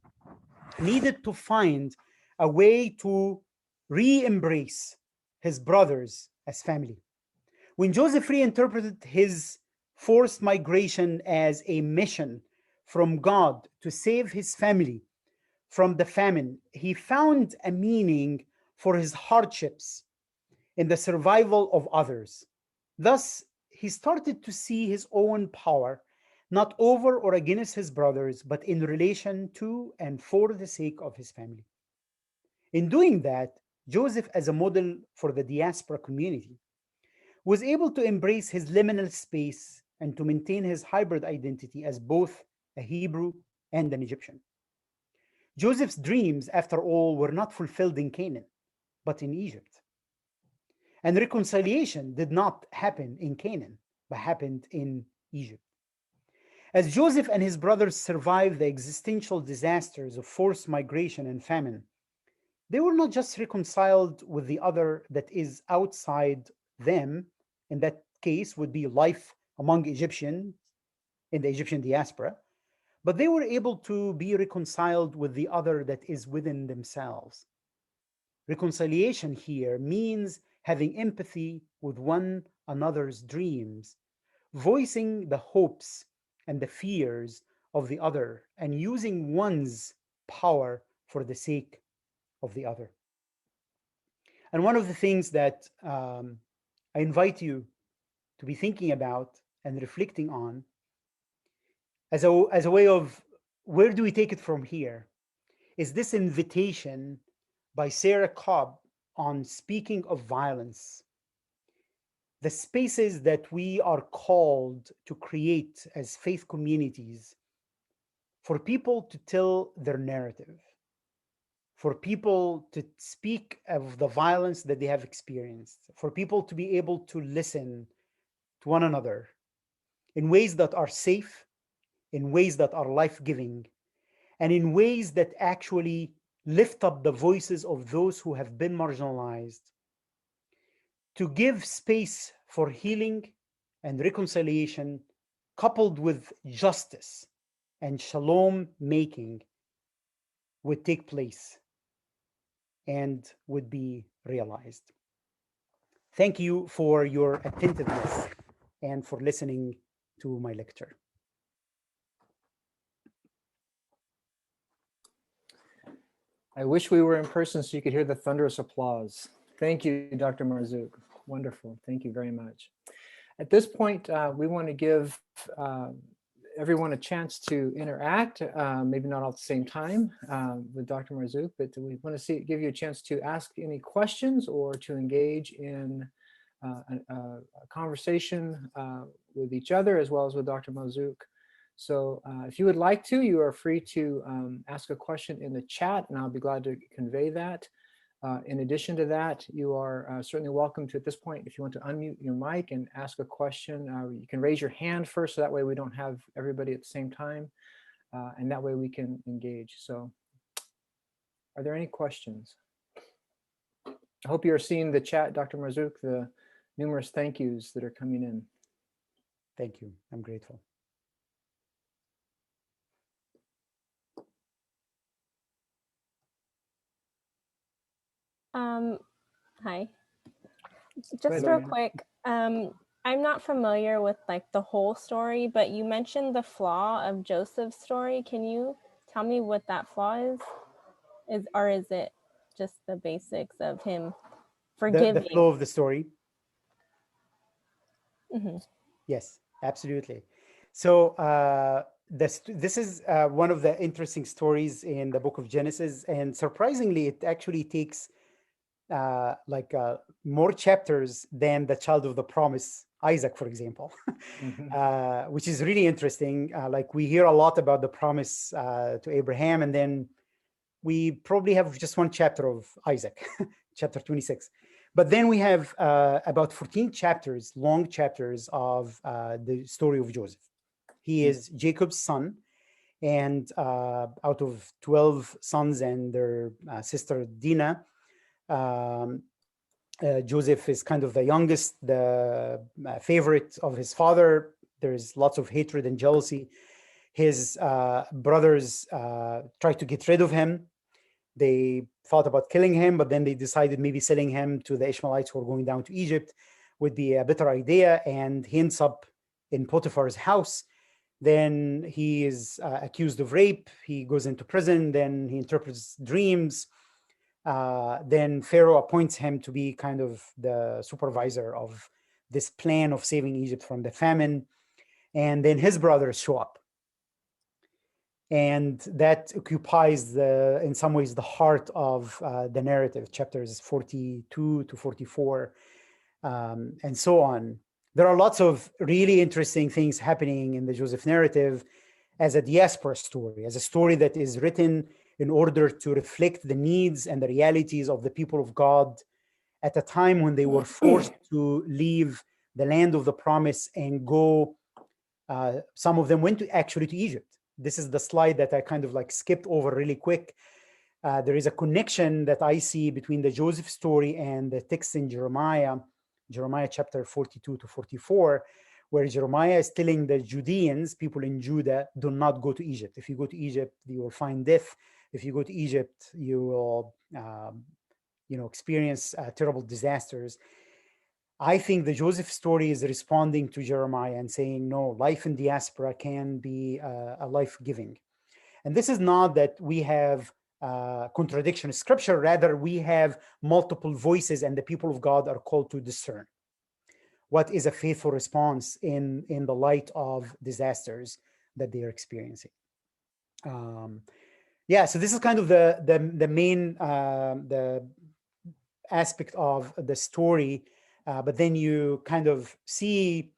B: needed to find a way to re-embrace his brothers as family. When Joseph reinterpreted his forced migration as a mission from God to save his family from the famine, he found a meaning for his hardships in the survival of others. Thus, he started to see his own power not over or against his brothers, but in relation to and for the sake of his family. In doing that, Joseph, as a model for the diaspora community, was able to embrace his liminal space and to maintain his hybrid identity as both a Hebrew and an Egyptian. Joseph's dreams, after all, were not fulfilled in Canaan, but in Egypt. And reconciliation did not happen in Canaan, but happened in Egypt. As Joseph and his brothers survived the existential disasters of forced migration and famine, they were not just reconciled with the other that is outside them, in that case would be life among Egyptians in the Egyptian diaspora, but they were able to be reconciled with the other that is within themselves. Reconciliation here means having empathy with one another's dreams, voicing the hopes and the fears of the other, and using one's power for the sake of the other. And one of the things that I invite you to be thinking about and reflecting on as a way of where do we take it from here is this invitation by Sarah Cobb on speaking of violence, the spaces that we are called to create as faith communities for people to tell their narrative, for people to speak of the violence that they have experienced, for people to be able to listen to one another in ways that are safe, in ways that are life-giving, and in ways that actually lift up the voices of those who have been marginalized, to give space for healing and reconciliation coupled with justice and shalom making would take place and would be realized. Thank you for your attentiveness and for listening to my lecture.
A: I wish we were in person so you could hear the thunderous applause. Thank you, Dr. Marzouk. Wonderful. Thank you very much. At this point, we want to give everyone a chance to interact, maybe not all at the same time with Dr. Marzouk, but we want to give you a chance to ask any questions or to engage in a conversation with each other as well as with Dr. Marzouk. So if you would like to, you are free to ask a question in the chat, and I'll be glad to convey that. In addition to that, you are certainly welcome to, at this point, if you want to unmute your mic and ask a question, you can raise your hand first, so that way we don't have everybody at the same time, and that way we can engage. So are there any questions? I hope you're seeing the chat, Dr. Marzouk, the numerous thank yous that are coming in.
B: Thank you. I'm grateful.
G: Hi.
A: Go
G: Just
A: ahead,
G: real
A: Mariana.
G: quick, I'm not familiar with like the whole story, but you mentioned the flaw of Joseph's story. Can you tell me what that flaw is, or is it just the basics of him forgiving?
B: The flow of the story.
G: Mm-hmm.
B: Yes, absolutely. So this is one of the interesting stories in the book of Genesis, and surprisingly, it actually takes more chapters than the child of the promise, Isaac, for example, which is really interesting. Like we hear a lot about the promise to Abraham, and then we probably have just one chapter of Isaac, chapter 26. But then we have about 14 chapters, long chapters of the story of Joseph. He is Jacob's son, and out of 12 sons and their sister Dinah, Joseph is kind of the youngest, the favorite of his father. There's lots of hatred and jealousy. His brothers tried to get rid of him. They thought about killing him, but then they decided maybe selling him to the Ishmaelites who are going down to Egypt would be a better idea. And he ends up in Potiphar's house. Then he is accused of rape. He goes into prison. Then he interprets dreams. Then Pharaoh appoints him to be kind of the supervisor of this plan of saving Egypt from the famine. And then his brothers show up. And that occupies, in some ways, the heart of the narrative, chapters 42 to 44, and so on. There are lots of really interesting things happening in the Joseph narrative as a diaspora story, as a story that is written in order to reflect the needs and the realities of the people of God at a time when they were forced to leave the land of the promise and go. Some of them went actually to Egypt. This is the slide that I kind of like skipped over really quick. There is a connection that I see between the Joseph story and the text in Jeremiah chapter 42 to 44, where Jeremiah is telling the Judeans, people in Judah, do not go to Egypt. If you go to Egypt, you will find death. If you go to Egypt, you will experience terrible disasters. I think the Joseph story is responding to Jeremiah and saying, no, life in diaspora can be a life-giving. And this is not that we have contradiction in scripture, rather we have multiple voices and the people of God are called to discern what is a faithful response in the light of disasters that they are experiencing. So this is kind of the main the aspect of the story. But then you kind of see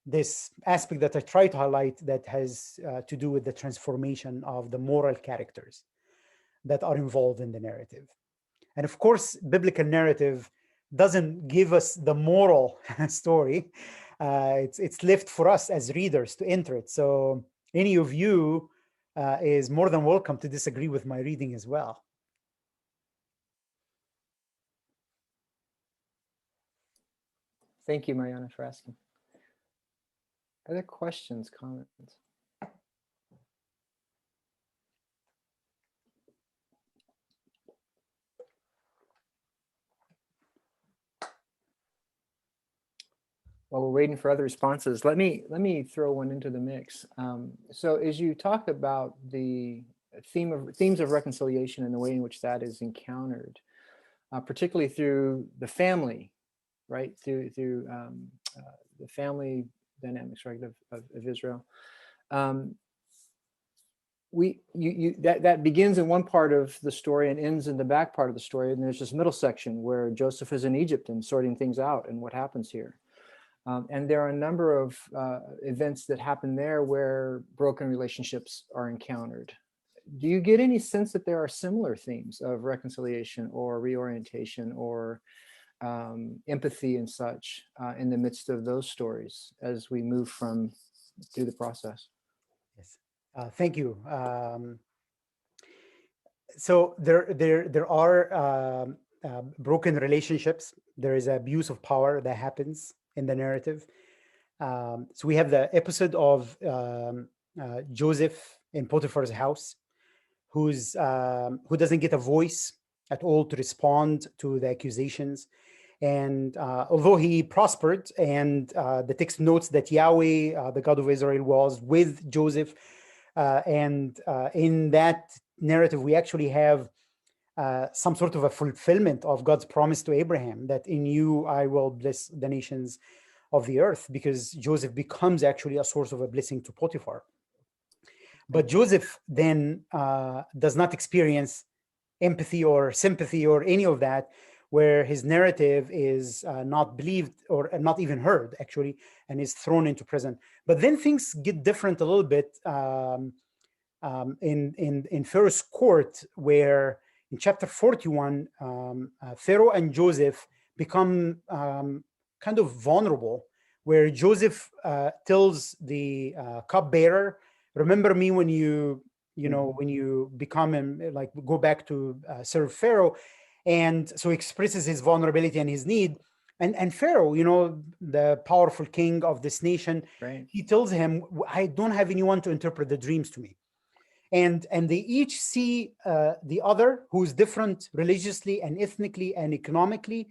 B: this aspect that I try to highlight that has to do with the transformation of the moral characters that are involved in the narrative. And of course, biblical narrative doesn't give us the moral story. It's left for us as readers to enter it. So any of you is more than welcome to disagree with my reading as well.
A: Thank you, Mariana, for asking. Other questions, comments? While we're waiting for other responses, let me throw one into the mix. So as you talk about the themes of reconciliation and the way in which that is encountered, particularly through the family, right? Through the family dynamics, right, of Israel. That begins in one part of the story and ends in the back part of the story, and there's this middle section where Joseph is in Egypt and sorting things out and what happens here. And there are a number of events that happen there where broken relationships are encountered. do you get any sense that there are similar themes of reconciliation or reorientation or empathy and such in the midst of those stories as we move through the process?
B: Yes, thank you. So there are broken relationships. There is abuse of power that happens in the narrative. So we have the episode of Joseph in Potiphar's house, who doesn't get a voice at all to respond to the accusations. And although he prospered, and the text notes that Yahweh, the God of Israel, was with Joseph, and in that narrative, we actually have some sort of a fulfillment of God's promise to Abraham that in you I will bless the nations of the earth, because Joseph becomes actually a source of a blessing to Potiphar. But Joseph then does not experience empathy or sympathy or any of that, where his narrative is not believed or not even heard, actually, and is thrown into prison. But then things get different a little bit in Pharaoh's court, where in chapter 41, Pharaoh and Joseph become kind of vulnerable, where Joseph tells the cupbearer, remember me when you when you become like go back to serve Pharaoh. And so he expresses his vulnerability and his need. And Pharaoh, the powerful king of this nation,
A: right,
B: he tells him, I don't have anyone to interpret the dreams to me. And they each see the other, who's different religiously and ethnically and economically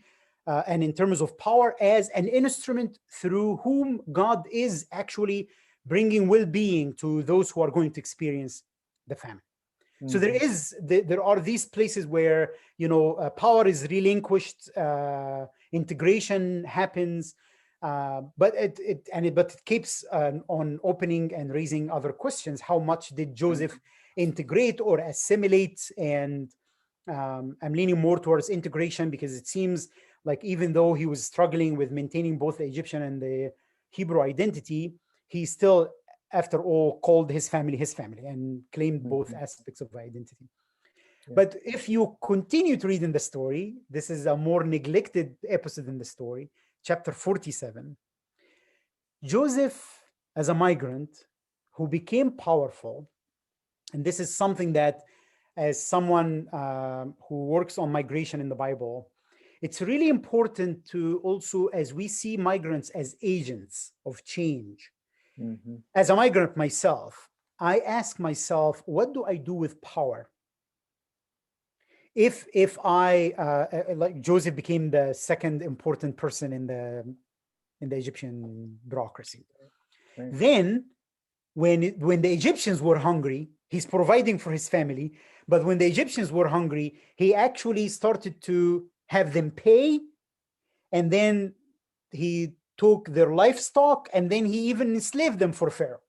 B: and in terms of power, as an instrument through whom God is actually bringing well-being to those who are going to experience the famine. So there are these places where power is relinquished, integration happens, but it keeps on opening and raising other questions. How much did Joseph integrate or assimilate? And I'm leaning more towards integration, because it seems like even though he was struggling with maintaining both the Egyptian and the Hebrew identity, he still, after all, called his family and claimed both aspects of identity.
A: Yeah.
B: But if you continue to read in the story, this is a more neglected episode in the story, chapter 47. Joseph, as a migrant who became powerful, and this is something that, as someone who works on migration in the Bible, it's really important to also, as we see migrants as agents of change. As a migrant myself, I ask myself, what do I do with power? If I, like Joseph became the second important person in the Egyptian bureaucracy,
A: right,
B: then when the Egyptians were hungry, he's providing for his family. But when the Egyptians were hungry, he actually started to have them pay, and then he took their livestock, and then he even enslaved them for Pharaoh.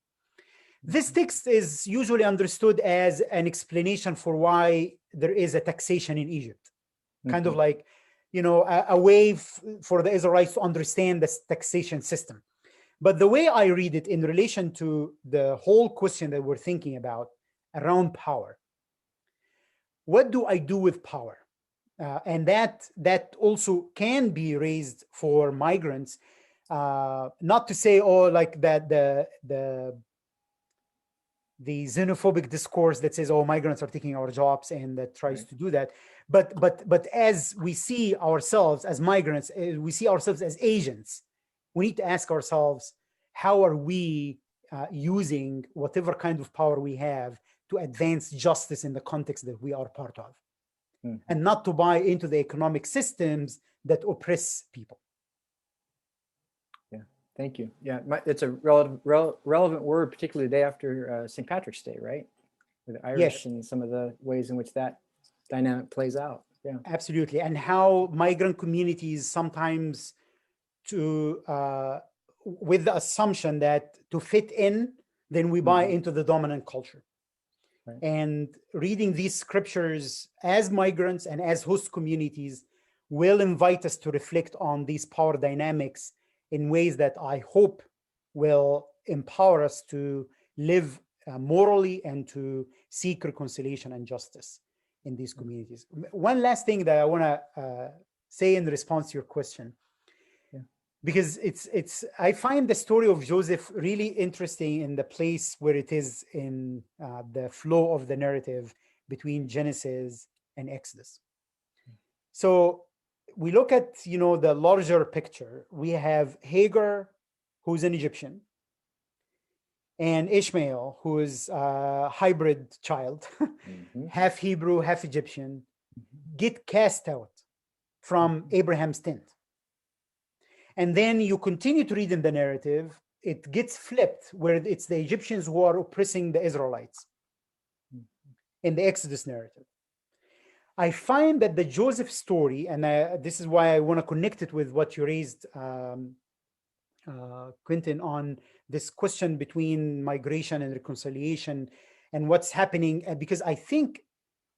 B: This text is usually understood as an explanation for why there is a taxation in Egypt, kind of like, a way for the Israelites to understand this taxation system. But the way I read it in relation to the whole question that we're thinking about around power, what do I do with power? And that also can be raised for migrants. Not to say, like that the xenophobic discourse that says, migrants are taking our jobs, and that tries to do that. But as we see ourselves as migrants, we see ourselves as agents. We need to ask ourselves, how are we using whatever kind of power we have to advance justice in the context that we are part of, and not to buy into the economic systems that oppress people.
A: Thank you. Yeah, it's a relevant word, particularly the day after St. Patrick's Day, right? With the Irish, yes, and some of the ways in which that dynamic plays out. Yeah,
B: absolutely. And how migrant communities sometimes, with the assumption that to fit in, then we buy into the dominant culture. Right. And reading these scriptures as migrants and as host communities will invite us to reflect on these power dynamics in ways that I hope will empower us to live morally and to seek reconciliation and justice in these communities. One last thing that I want to say in response to your question, because I find the story of Joseph really interesting in the place where it is in the flow of the narrative between Genesis and Exodus. So we look at, the larger picture. We have Hagar, who's an Egyptian, and Ishmael, who is a hybrid child, half Hebrew, half Egyptian, get cast out from Abraham's tent. And then you continue to read in the narrative, it gets flipped, where it's the Egyptians who are oppressing the Israelites in the Exodus narrative. I find that the Joseph story, and this is why I want to connect it with what you raised, Quentin, on this question between migration and reconciliation and what's happening, because I think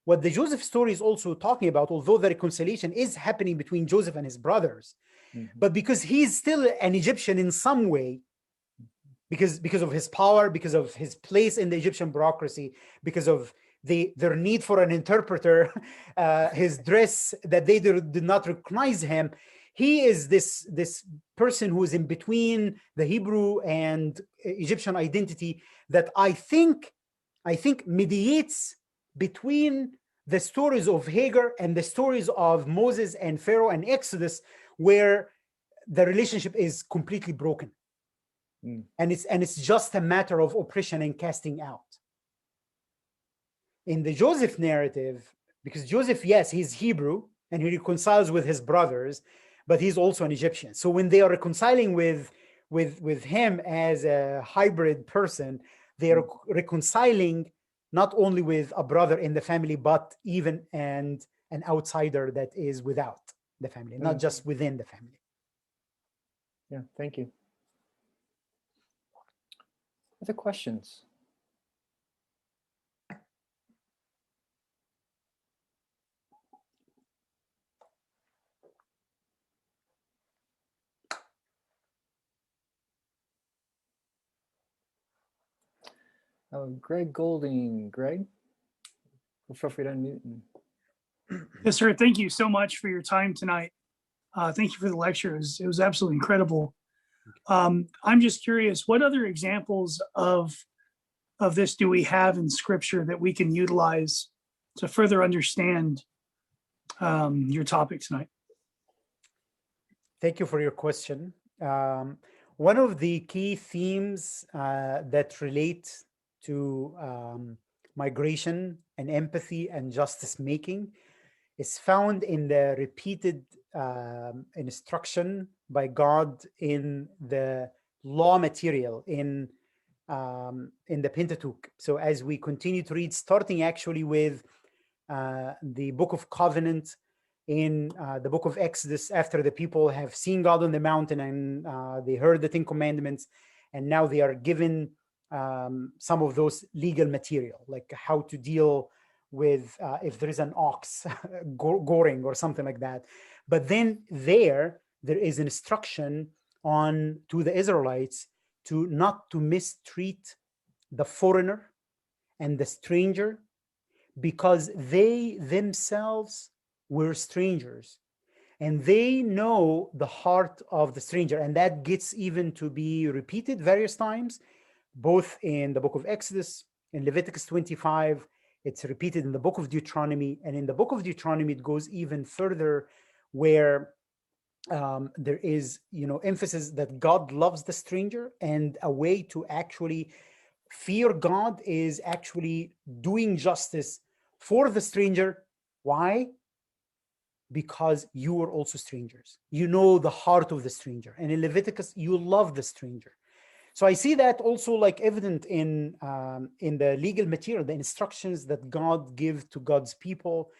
B: what the Joseph story is also talking about, although the reconciliation is happening between Joseph and his brothers, but because he's still an Egyptian in some way, because of his power, because of his place in the Egyptian bureaucracy, because of their need for an interpreter, his dress, that they did not recognize him. He is this person who is in between the Hebrew and Egyptian identity that I think mediates between the stories of Hagar and the stories of Moses and Pharaoh and Exodus, where the relationship is completely broken. And it's just a matter of oppression and casting out. In the Joseph narrative, because Joseph, yes, he's Hebrew and he reconciles with his brothers, but he's also an Egyptian. So when they are reconciling with him as a hybrid person, they are reconciling not only with a brother in the family, but even an outsider that is without the family, not just within the family.
A: Yeah, thank you. Other questions? Greg Golding. Greg, feel free to unmute.
H: Yes, sir. Thank you so much for your time tonight. Thank you for the lecture. It was absolutely incredible. I'm just curious, what other examples of this do we have in Scripture that we can utilize to further understand your topic tonight?
B: Thank you for your question. One of the key themes that relate to migration and empathy and justice making is found in the repeated instruction by God in the law material in the Pentateuch. So as we continue to read, starting actually with the Book of Covenant in the Book of Exodus, after the people have seen God on the mountain and they heard the Ten Commandments, and now they are given some of those legal material, like how to deal with if there is an ox goring or something like that. But then there is instruction to the Israelites to not to mistreat the foreigner and the stranger, because they themselves were strangers and they know the heart of the stranger. And that gets even to be repeated various times, both in the book of Exodus, in Leviticus 25, it's repeated in the book of Deuteronomy. And in the book of Deuteronomy, it goes even further, where there is, emphasis that God loves the stranger, and a way to actually fear God is actually doing justice for the stranger. Why? Because you are also strangers. You know the heart of the stranger. And in Leviticus, you love the stranger. So I see that also like evident in the legal material, the instructions that God gives to God's people,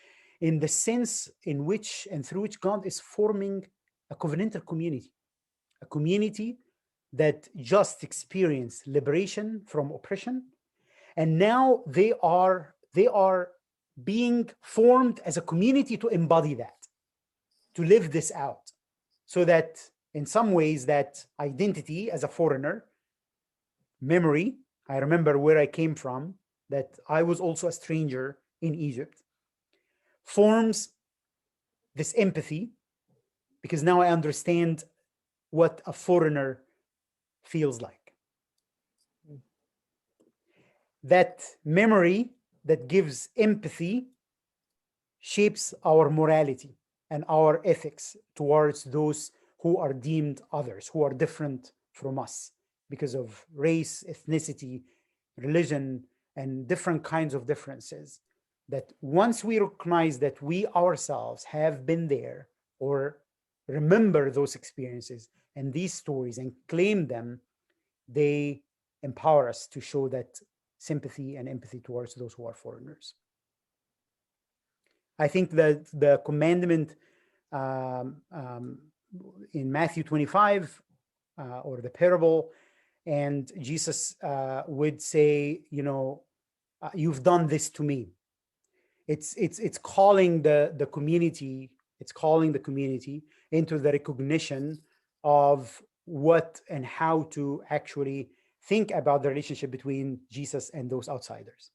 B: in the sense in which and through which God is forming a covenantal community, a community that just experienced liberation from oppression, and now they are being formed as a community to embody that, to live this out, so that in some ways that identity as a foreigner, memory, I remember where I came from, that I was also a stranger in Egypt, forms this empathy, because now I understand what a foreigner feels like. That memory that gives empathy shapes our morality and our ethics towards those who are deemed others, who are different from us because of race, ethnicity, religion, and different kinds of differences. That once we recognize that we ourselves have been there or remember those experiences and these stories and claim them, they empower us to show that sympathy and empathy towards those who are foreigners. I think that the commandment in Matthew 25 or the parable, and Jesus would say, you've done this to me. It's calling the community. It's calling the community into the recognition of what and how to actually think about the relationship between Jesus and those outsiders.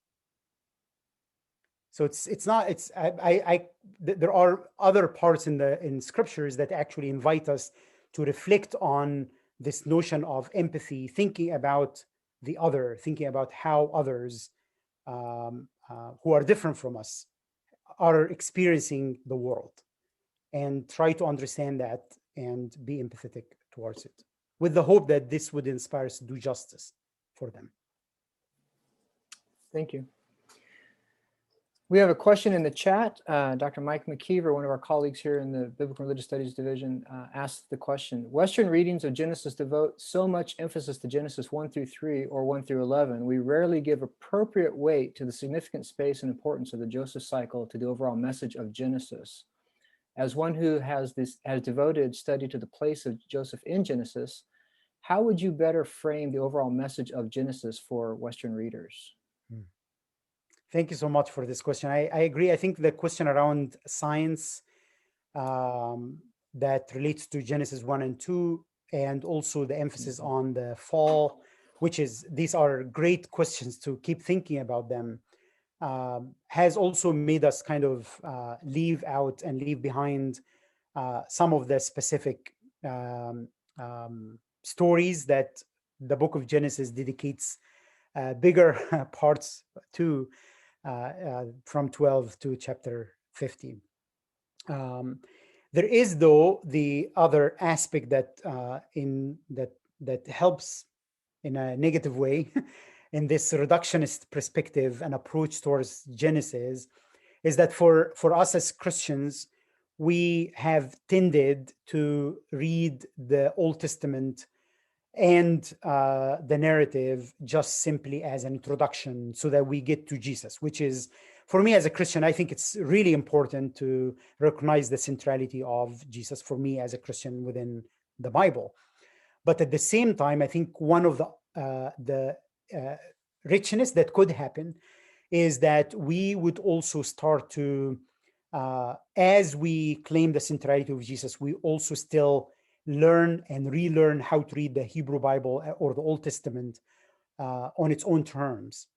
B: So there are other parts in scriptures that actually invite us to reflect on this notion of empathy, thinking about the other, thinking about how others who are different from us are experiencing the world, and try to understand that and be empathetic towards it, with the hope that this would inspire us to do justice for them.
A: Thank you. We have a question in the chat. Dr. Mike McKeever, one of our colleagues here in the Biblical and Religious Studies Division, asked the question: Western readings of Genesis devote so much emphasis to Genesis 1 through 3 or 1 through 11. We rarely give appropriate weight to the significant space and importance of the Joseph cycle to the overall message of Genesis. As one who has devoted study to the place of Joseph in Genesis, how would you better frame the overall message of Genesis for Western readers?
B: Thank you so much for this question. I agree. I think the question around science that relates to Genesis 1 and 2, and also the emphasis on the fall, these are great questions to keep thinking about them, has also made us kind of leave out and leave behind some of the specific stories that the book of Genesis dedicates bigger parts to, from 12 to chapter 15. There is, though, the other aspect that that helps in a negative way in this reductionist perspective and approach towards Genesis, is that for us as Christians, we have tended to read the Old Testament and the narrative just simply as an introduction so that we get to Jesus, which is, for me as a Christian, I think it's really important to recognize the centrality of Jesus for me as a Christian within the Bible. But at the same time, I think one of the richness that could happen is that we would also start to, as we claim the centrality of Jesus, we also still learn and relearn how to read the Hebrew Bible or the Old Testament on its own terms,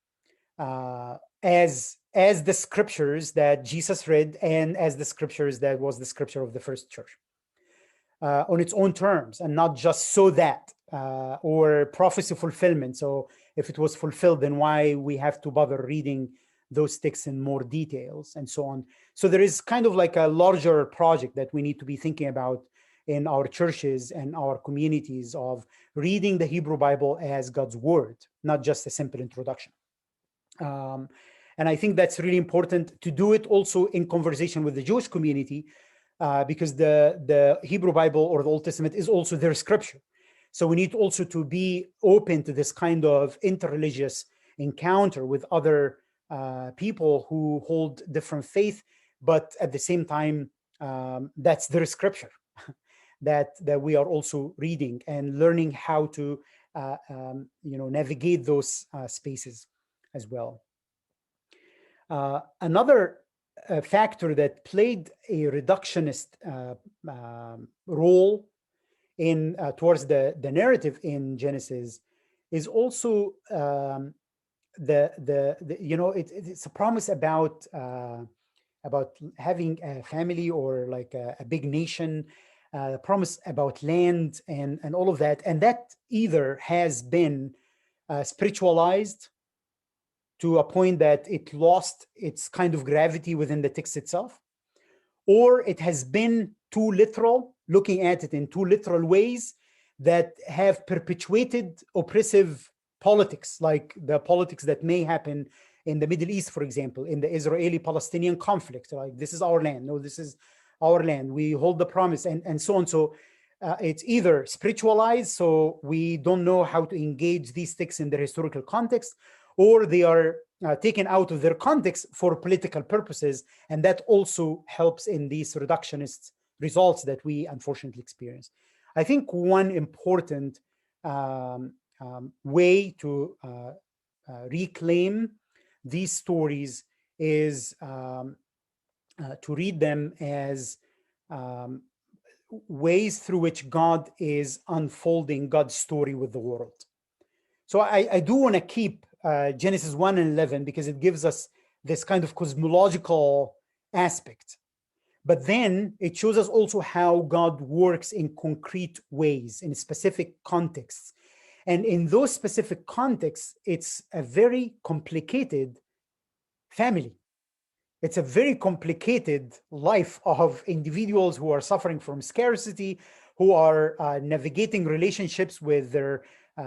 B: as the scriptures that Jesus read and as the scriptures that was the scripture of the first church, on its own terms, and not just so that or prophecy fulfillment. So if it was fulfilled, then why we have to bother reading those texts in more details and so on. So there is kind of like a larger project that we need to be thinking about in our churches and our communities, of reading the Hebrew Bible as God's word, not just a simple introduction. And I think that's really important to do it also in conversation with the Jewish community, because the Hebrew Bible or the Old Testament is also their scripture. So we need also to be open to this kind of interreligious encounter with other people who hold different faith, but at the same time, that's their scripture. that we are also reading and learning how to navigate those spaces as well. Another factor that played a reductionist role in towards the narrative in Genesis is also it's a promise about having a family or like a big nation, promise about land and all of that. And that either has been spiritualized to a point that it lost its kind of gravity within the text itself, or it has been too literal, looking at it in too literal ways that have perpetuated oppressive politics, like the politics that may happen in the Middle East, for example, in the Israeli-Palestinian conflict. Like, this is our land. No, this is our land. We hold the promise, and so on. So it's either spiritualized, so we don't know how to engage these texts in their historical context, or they are taken out of their context for political purposes. And that also helps in these reductionist results that we unfortunately experience. I think one important way to reclaim these stories is to read them as ways through which God is unfolding God's story with the world. So I do want to keep Genesis 1 and 11 because it gives us this kind of cosmological aspect. But then it shows us also how God works in concrete ways, in specific contexts. And in those specific contexts, it's a very complicated family. It's a very complicated life of individuals who are suffering from scarcity, who are navigating relationships with their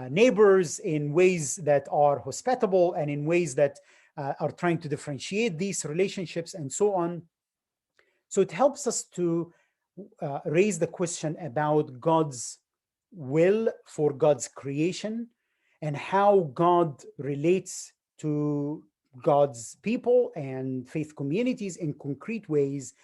B: neighbors in ways that are hospitable and in ways that are trying to differentiate these relationships and so on. So it helps us to raise the question about God's will for God's creation and how God relates to God's people and faith communities in concrete ways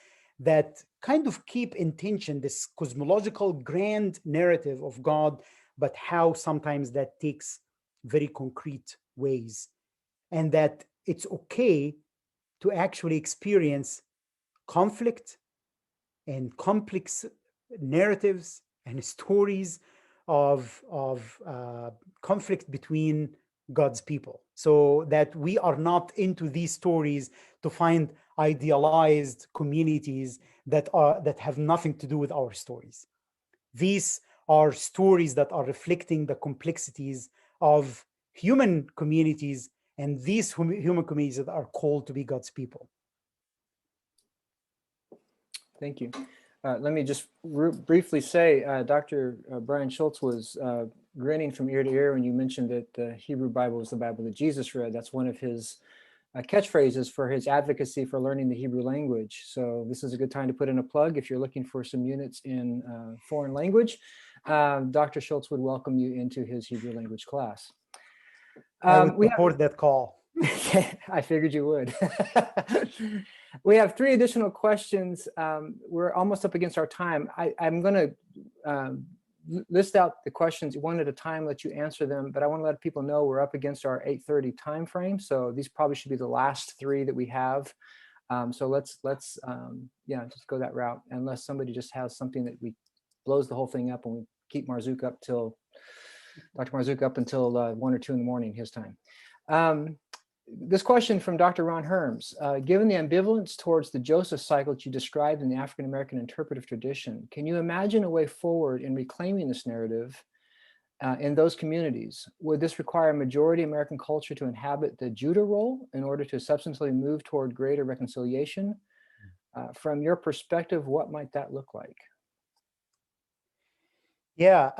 B: that kind of keep in tension this cosmological grand narrative of God, but how sometimes that takes very concrete ways, and that it's okay to actually experience conflict and complex narratives and stories of conflict between God's people, so that we are not into these stories to find idealized communities that have nothing to do with our stories. These are stories that are reflecting the complexities of human communities, and these human communities that are called to be God's people.
A: Thank you. Let me just briefly say, Dr. Brian Schultz was grinning from ear to ear when you mentioned that the Hebrew Bible is the Bible that Jesus read. That's one of his catchphrases for his advocacy for learning the Hebrew language. So this is a good time to put in a plug. If you're looking for some units in foreign language, Dr. Schultz would welcome you into his Hebrew language class.
B: I would support that call.
A: I figured you would. We have 3 additional questions. We're almost up against our time. I'm going to list out the questions one at a time, let you answer them, but I want to let people know we're up against our 8:30 time frame. So these probably should be the last 3 that we have. So let's just go that route, unless somebody just has something that blows the whole thing up and we keep Marzouk up till Dr. Marzouk up until 1 or 2 in the morning his time. This question from Dr. Ron Herms, given the ambivalence towards the Joseph cycle that you described in the African-American interpretive tradition, can you imagine a way forward in reclaiming this narrative in those communities? Would this require a majority American culture to inhabit the Judah role in order to substantially move toward greater reconciliation? From your perspective, what might that look like?
B: Yeah,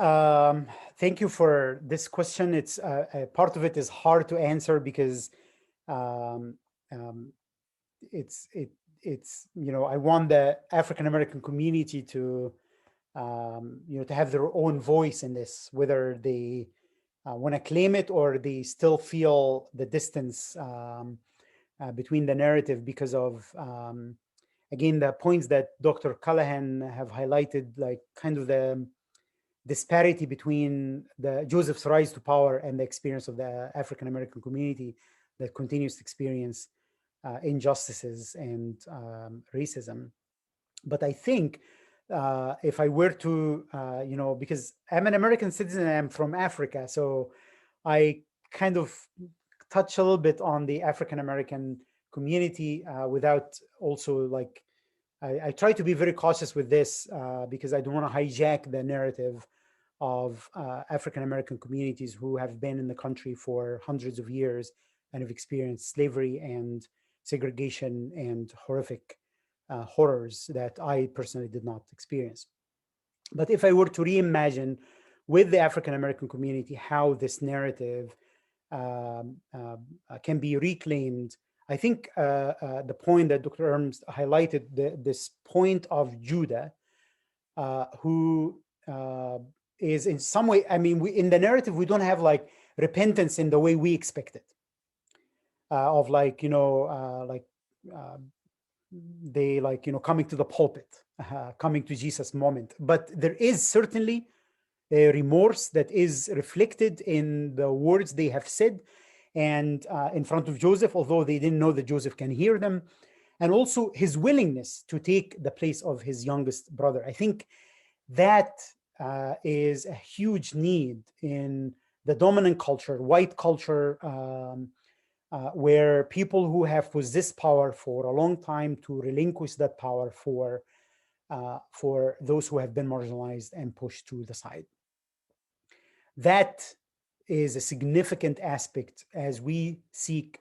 B: thank you for this question. It's part of it is hard to answer because it's I want the African American community to to have their own voice in this, whether they want to claim it or they still feel the distance between the narrative because of again the points that Dr. Callahan have highlighted, like kind of the disparity between the Joseph's rise to power and the experience of the African American community that continues to experience injustices and racism. But I think if I were to, because I'm an American citizen, I'm from Africa, so I kind of touch a little bit on the African American community without also like, I try to be very cautious with this because I don't want to hijack the narrative of African American communities who have been in the country for hundreds of years and have experienced slavery and segregation and horrific horrors that I personally did not experience. But if I were to reimagine with the African American community how this narrative can be reclaimed, I think the point that Dr. Erms highlighted, this point of Judah, who is in some way, I mean, in the narrative, we don't have like repentance in the way we expect it, of like, they like, coming to the pulpit, coming to Jesus moment. But there is certainly a remorse that is reflected in the words they have said and in front of Joseph, although they didn't know that Joseph can hear them, and also his willingness to take the place of his youngest brother. I think that is a huge need in the dominant culture, white culture, where people who have possessed power for a long time to relinquish that power for those who have been marginalized and pushed to the side. That is a significant aspect as we seek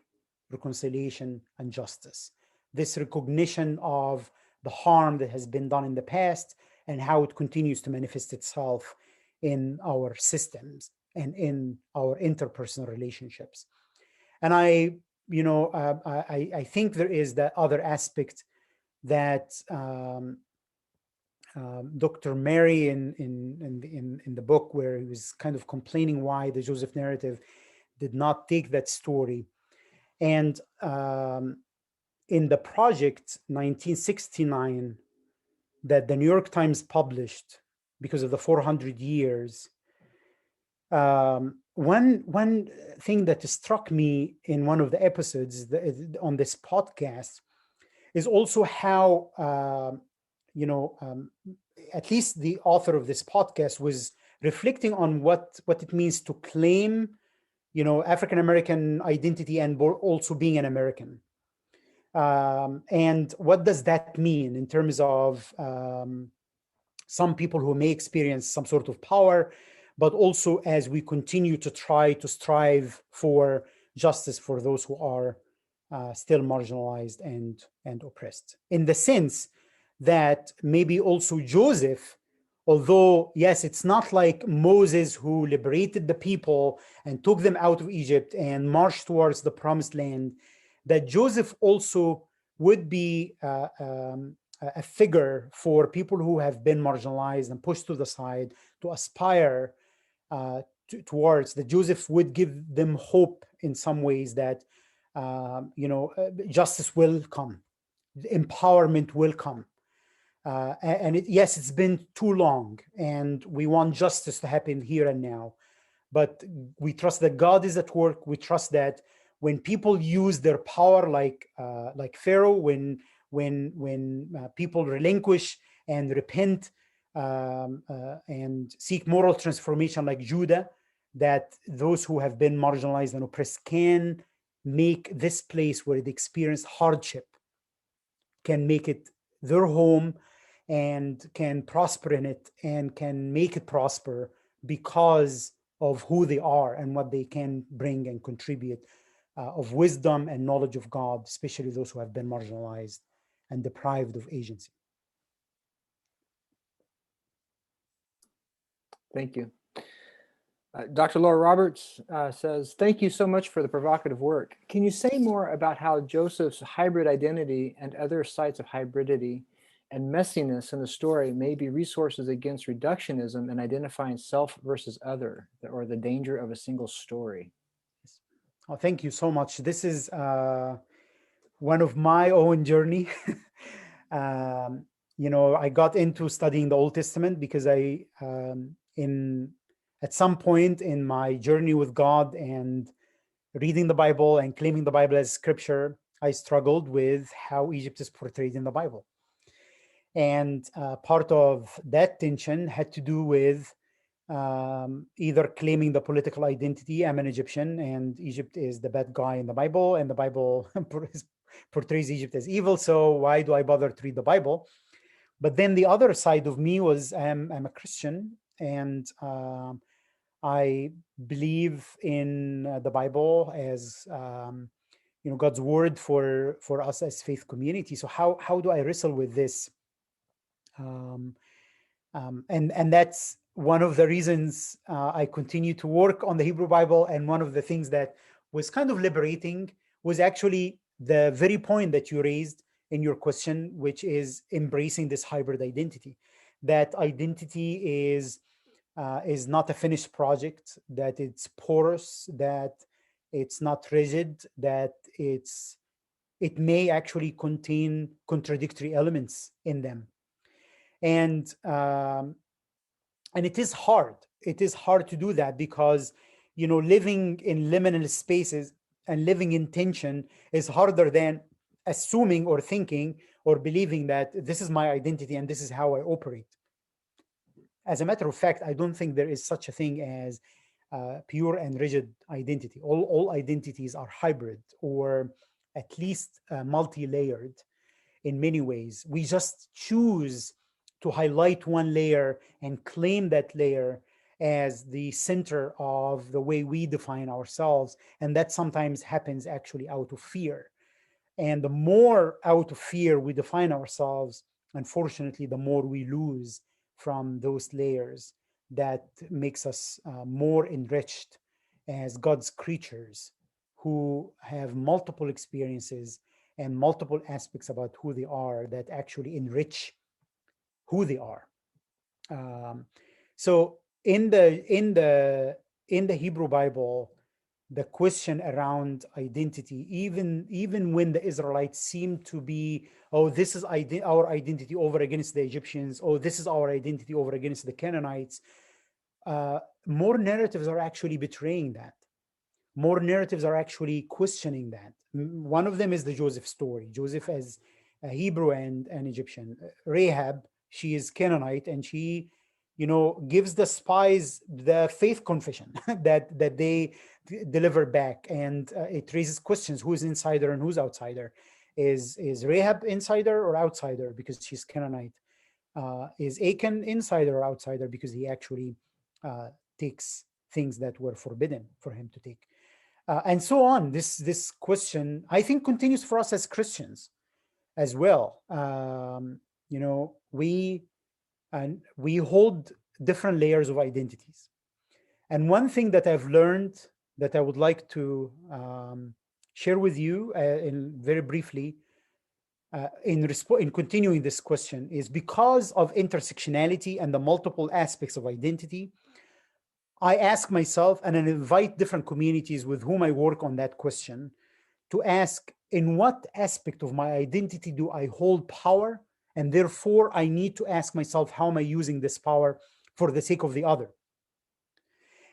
B: reconciliation and justice. This recognition of the harm that has been done in the past and how it continues to manifest itself in our systems and in our interpersonal relationships. And I think there is that other aspect that Dr. Mary in the book, where he was kind of complaining why the Joseph narrative did not take that story. And in the project 1969 that the New York Times published because of the 400 years, one thing that struck me in one of the episodes on this podcast is also how, at least the author of this podcast was reflecting on what it means to claim, African-American identity and also being an American. And what does that mean in terms of some people who may experience some sort of power, but also as we continue to try to strive for justice for those who are still marginalized and oppressed. In the sense that maybe also Joseph, although, yes, it's not like Moses who liberated the people and took them out of Egypt and marched towards the promised land, that Joseph also would be a figure for people who have been marginalized and pushed to the side to aspire towards, that Joseph would give them hope in some ways that, justice will come, empowerment will come. Yes, it's been too long and we want justice to happen here and now, but we trust that God is at work. We trust that when people use their power like Pharaoh, when people relinquish and repent and seek moral transformation like Judah, that those who have been marginalized and oppressed can make this place where they experience hardship, can make it their home and can prosper in it and can make it prosper because of who they are and what they can bring and contribute of wisdom and knowledge of God, especially those who have been marginalized and deprived of agency.
A: Thank you. Dr. Laura Roberts says, thank you so much for the provocative work. Can you say more about how Joseph's hybrid identity and other sites of hybridity and messiness in the story may be resources against reductionism and identifying self versus other, or the danger of a single story?
B: Oh, thank you so much. This is one of my own journey. I got into studying the Old Testament because at some point in my journey with God and reading the Bible and claiming the Bible as scripture, I struggled with how Egypt is portrayed in the Bible. And part of that tension had to do with either claiming the political identity, I'm an Egyptian and Egypt is the bad guy in the Bible, and the Bible portrays Egypt as evil, so why do I bother to read the Bible? But then the other side of me was I'm a Christian, and I believe in the Bible as God's word for us as faith community. So how do I wrestle with this? And that's one of the reasons I continue to work on the Hebrew Bible. And one of the things that was kind of liberating was actually the very point that you raised in your question, which is embracing this hybrid identity. That identity is not a finished project, that it's porous, that it's not rigid, that it may actually contain contradictory elements in them. And it is hard. It is hard to do that because, living in liminal spaces and living in tension is harder than assuming or thinking or believing that this is my identity and this is how I operate. As a matter of fact, I don't think there is such a thing as pure and rigid identity. All identities are hybrid, or at least multi-layered in many ways. We just choose to highlight one layer and claim that layer as the center of the way we define ourselves. And that sometimes happens actually out of fear. And the more out of fear we define ourselves, unfortunately, the more we lose from those layers. That makes us more enriched as God's creatures who have multiple experiences and multiple aspects about who they are that actually enrich who they are. So in the Hebrew Bible, the question around identity, even when the Israelites seem to be, oh, this is our identity over against the Egyptians, oh, this is our identity over against the Canaanites, more narratives are actually betraying that. More narratives are actually questioning that. One of them is the Joseph story. Joseph as a Hebrew and an Egyptian. Rahab, she is Canaanite, and she, gives the spies the faith confession that they deliver back, and it raises questions: who's insider and who's outsider? Is Rahab insider or outsider because she's Canaanite? Is Achan insider or outsider because he actually takes things that were forbidden for him to take? And so on. This question, I think, continues for us as Christians as well. We hold different layers of identities. And one thing that I've learned that I would like to share with you very briefly in continuing this question is, because of intersectionality and the multiple aspects of identity, I ask myself, and I invite different communities with whom I work on that question to ask, in what aspect of my identity do I hold power? And therefore, I need to ask myself, how am I using this power for the sake of the other?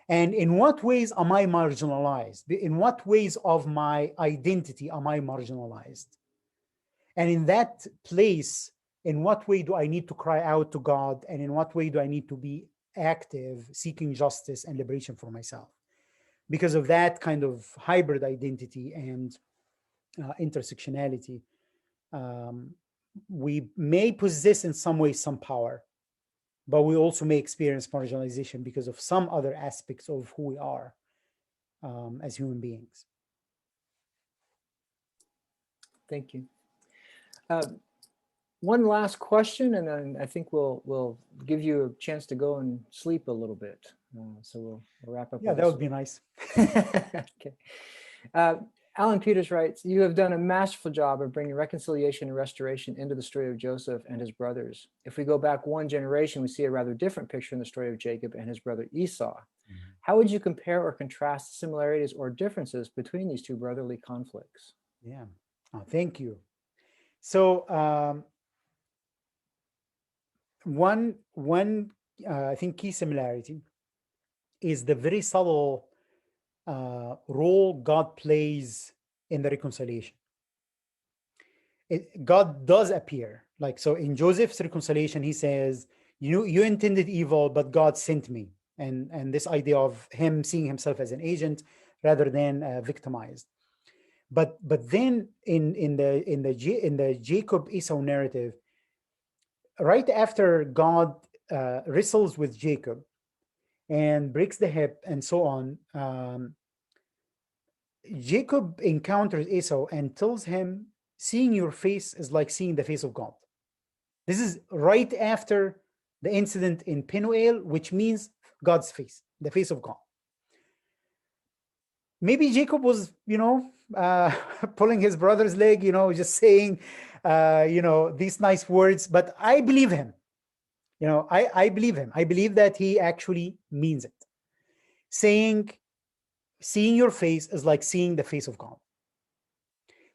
B: And in what ways am I marginalized? In what ways of my identity am I marginalized? And in that place, in what way do I need to cry out to God? And in what way do I need to be active, seeking justice and liberation for myself? Because of that kind of hybrid identity and intersectionality, we may possess in some ways some power, but we also may experience marginalization because of some other aspects of who we are as human beings.
A: Thank you. One last question, and then I think we'll give you a chance to go and sleep a little bit. So we'll wrap up.
B: Yeah, that would be nice.
A: Okay. Alan Peters writes, you have done a masterful job of bringing reconciliation and restoration into the story of Joseph and his brothers. If we go back one generation, we see a rather different picture in the story of Jacob and his brother Esau. Mm-hmm. How would you compare or contrast similarities or differences between these two brotherly conflicts?
B: Yeah, thank you. So one I think key similarity is the very subtle role God plays in the reconciliation. God does appear, like, so in Joseph's reconciliation, he says, you intended evil, but God sent me. and this idea of him seeing himself as an agent rather than victimized. But then in the Jacob Esau narrative, right after God wrestles with Jacob and breaks the hip and so on, Jacob encounters Esau and tells him, seeing your face is like seeing the face of God. This is right after the incident in Penuel, which means God's face, the face of God. Maybe Jacob was, pulling his brother's leg, just saying, these nice words, but I believe him. I believe him. I believe that he actually means it. Saying, seeing your face is like seeing the face of God.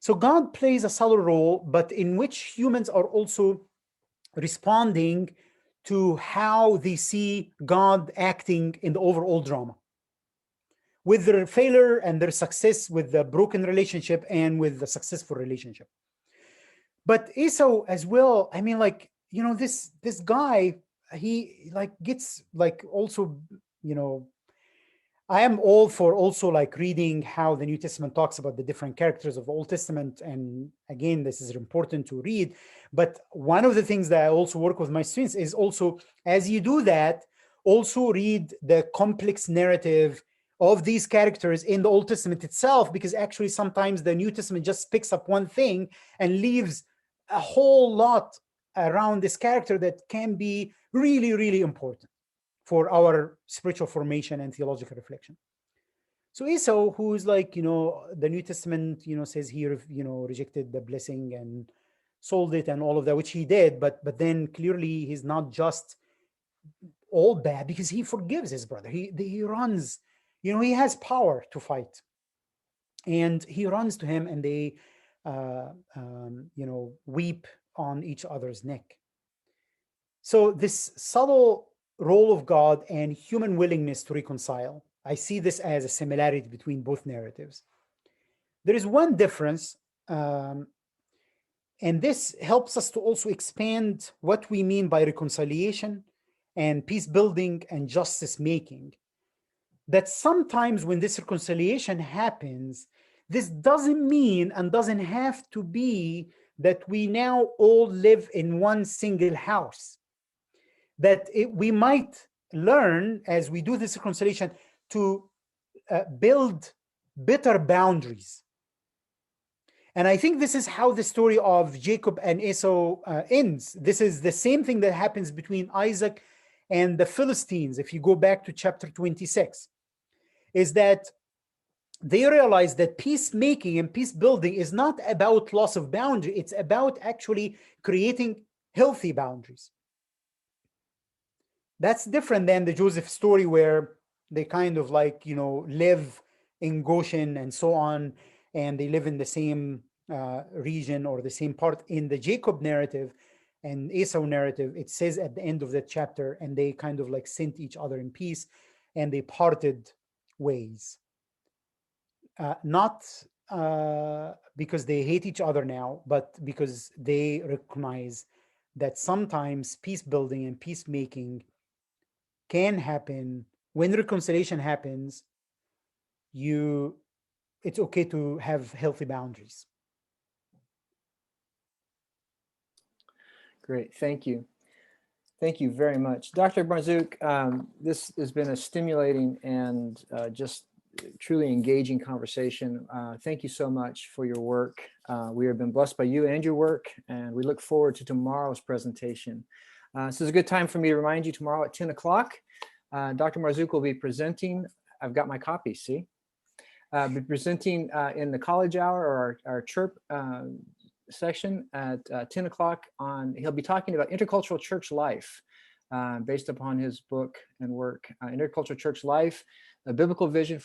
B: So God plays a subtle role, but in which humans are also responding to how they see God acting in the overall drama, with their failure and their success, with the broken relationship and with the successful relationship. But Esau as well, I mean, this guy, he gets also, I am all for also reading how the New Testament talks about the different characters of the Old Testament. And again, this is important to read. But one of the things that I also work with my students is also, as you do that, also read the complex narrative of these characters in the Old Testament itself, because actually sometimes the New Testament just picks up one thing and leaves a whole lot around this character that can be really, really important for our spiritual formation and theological reflection. So Esau, who's the New Testament, says he, rejected the blessing and sold it and all of that, which he did, but then clearly he's not just all bad, because he forgives his brother. He runs, he has power to fight, and he runs to him, and they, weep on each other's neck. So this subtle role of God and human willingness to reconcile, I see this as a similarity between both narratives. There is one difference, and this helps us to also expand what we mean by reconciliation and peace building and justice making. That sometimes when this reconciliation happens, this doesn't mean and doesn't have to be that we now all live in one single house. That we might learn as we do this reconciliation to build better boundaries. And I think this is how the story of Jacob and Esau ends. This is the same thing that happens between Isaac and the Philistines. If you go back to chapter 26, is that they realize that peacemaking and peace building is not about loss of boundary. It's about actually creating healthy boundaries. That's different than the Joseph story, where they kind of live in Goshen and so on, and they live in the same region or the same part. In the Jacob narrative and Esau narrative, it says at the end of that chapter, and they kind of sent each other in peace, and they parted ways. Not because they hate each other now, but because they recognize that sometimes peace building and peacemaking can happen. When reconciliation happens, it's okay to have healthy boundaries.
A: Great, thank you. Thank you very much. Dr. Marzouk, this has been a stimulating and just truly engaging conversation. Thank you so much for your work. We have been blessed by you and your work, and we look forward to tomorrow's presentation. This is a good time for me to remind you, tomorrow at 10 o'clock, Dr. Marzouk will be presenting. I've got my copy, see? Be presenting in the college hour, or our chirp section at 10 o'clock he'll be talking about intercultural church life based upon his book and work, Intercultural Church Life, a biblical vision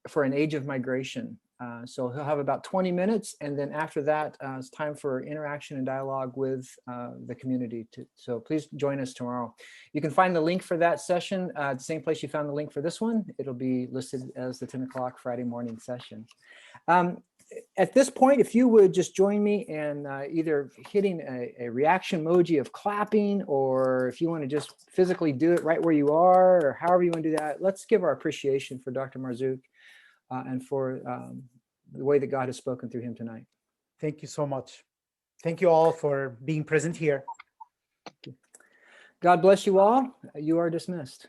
A: for an age of migration. So he'll have about 20 minutes, and then after that, it's time for interaction and dialogue with the community. So please join us tomorrow. You can find the link for that session at the same place you found the link for this one. It'll be listed as the 10 o'clock Friday morning session. at this point, if you would just join me in either hitting a reaction emoji of clapping, or if you want to just physically do it right where you are, or however you want to do that, let's give our appreciation for Dr. Marzouk and for the way that God has spoken through him tonight.
B: Thank you so much. Thank you all for being present here.
A: God bless you all. You are dismissed.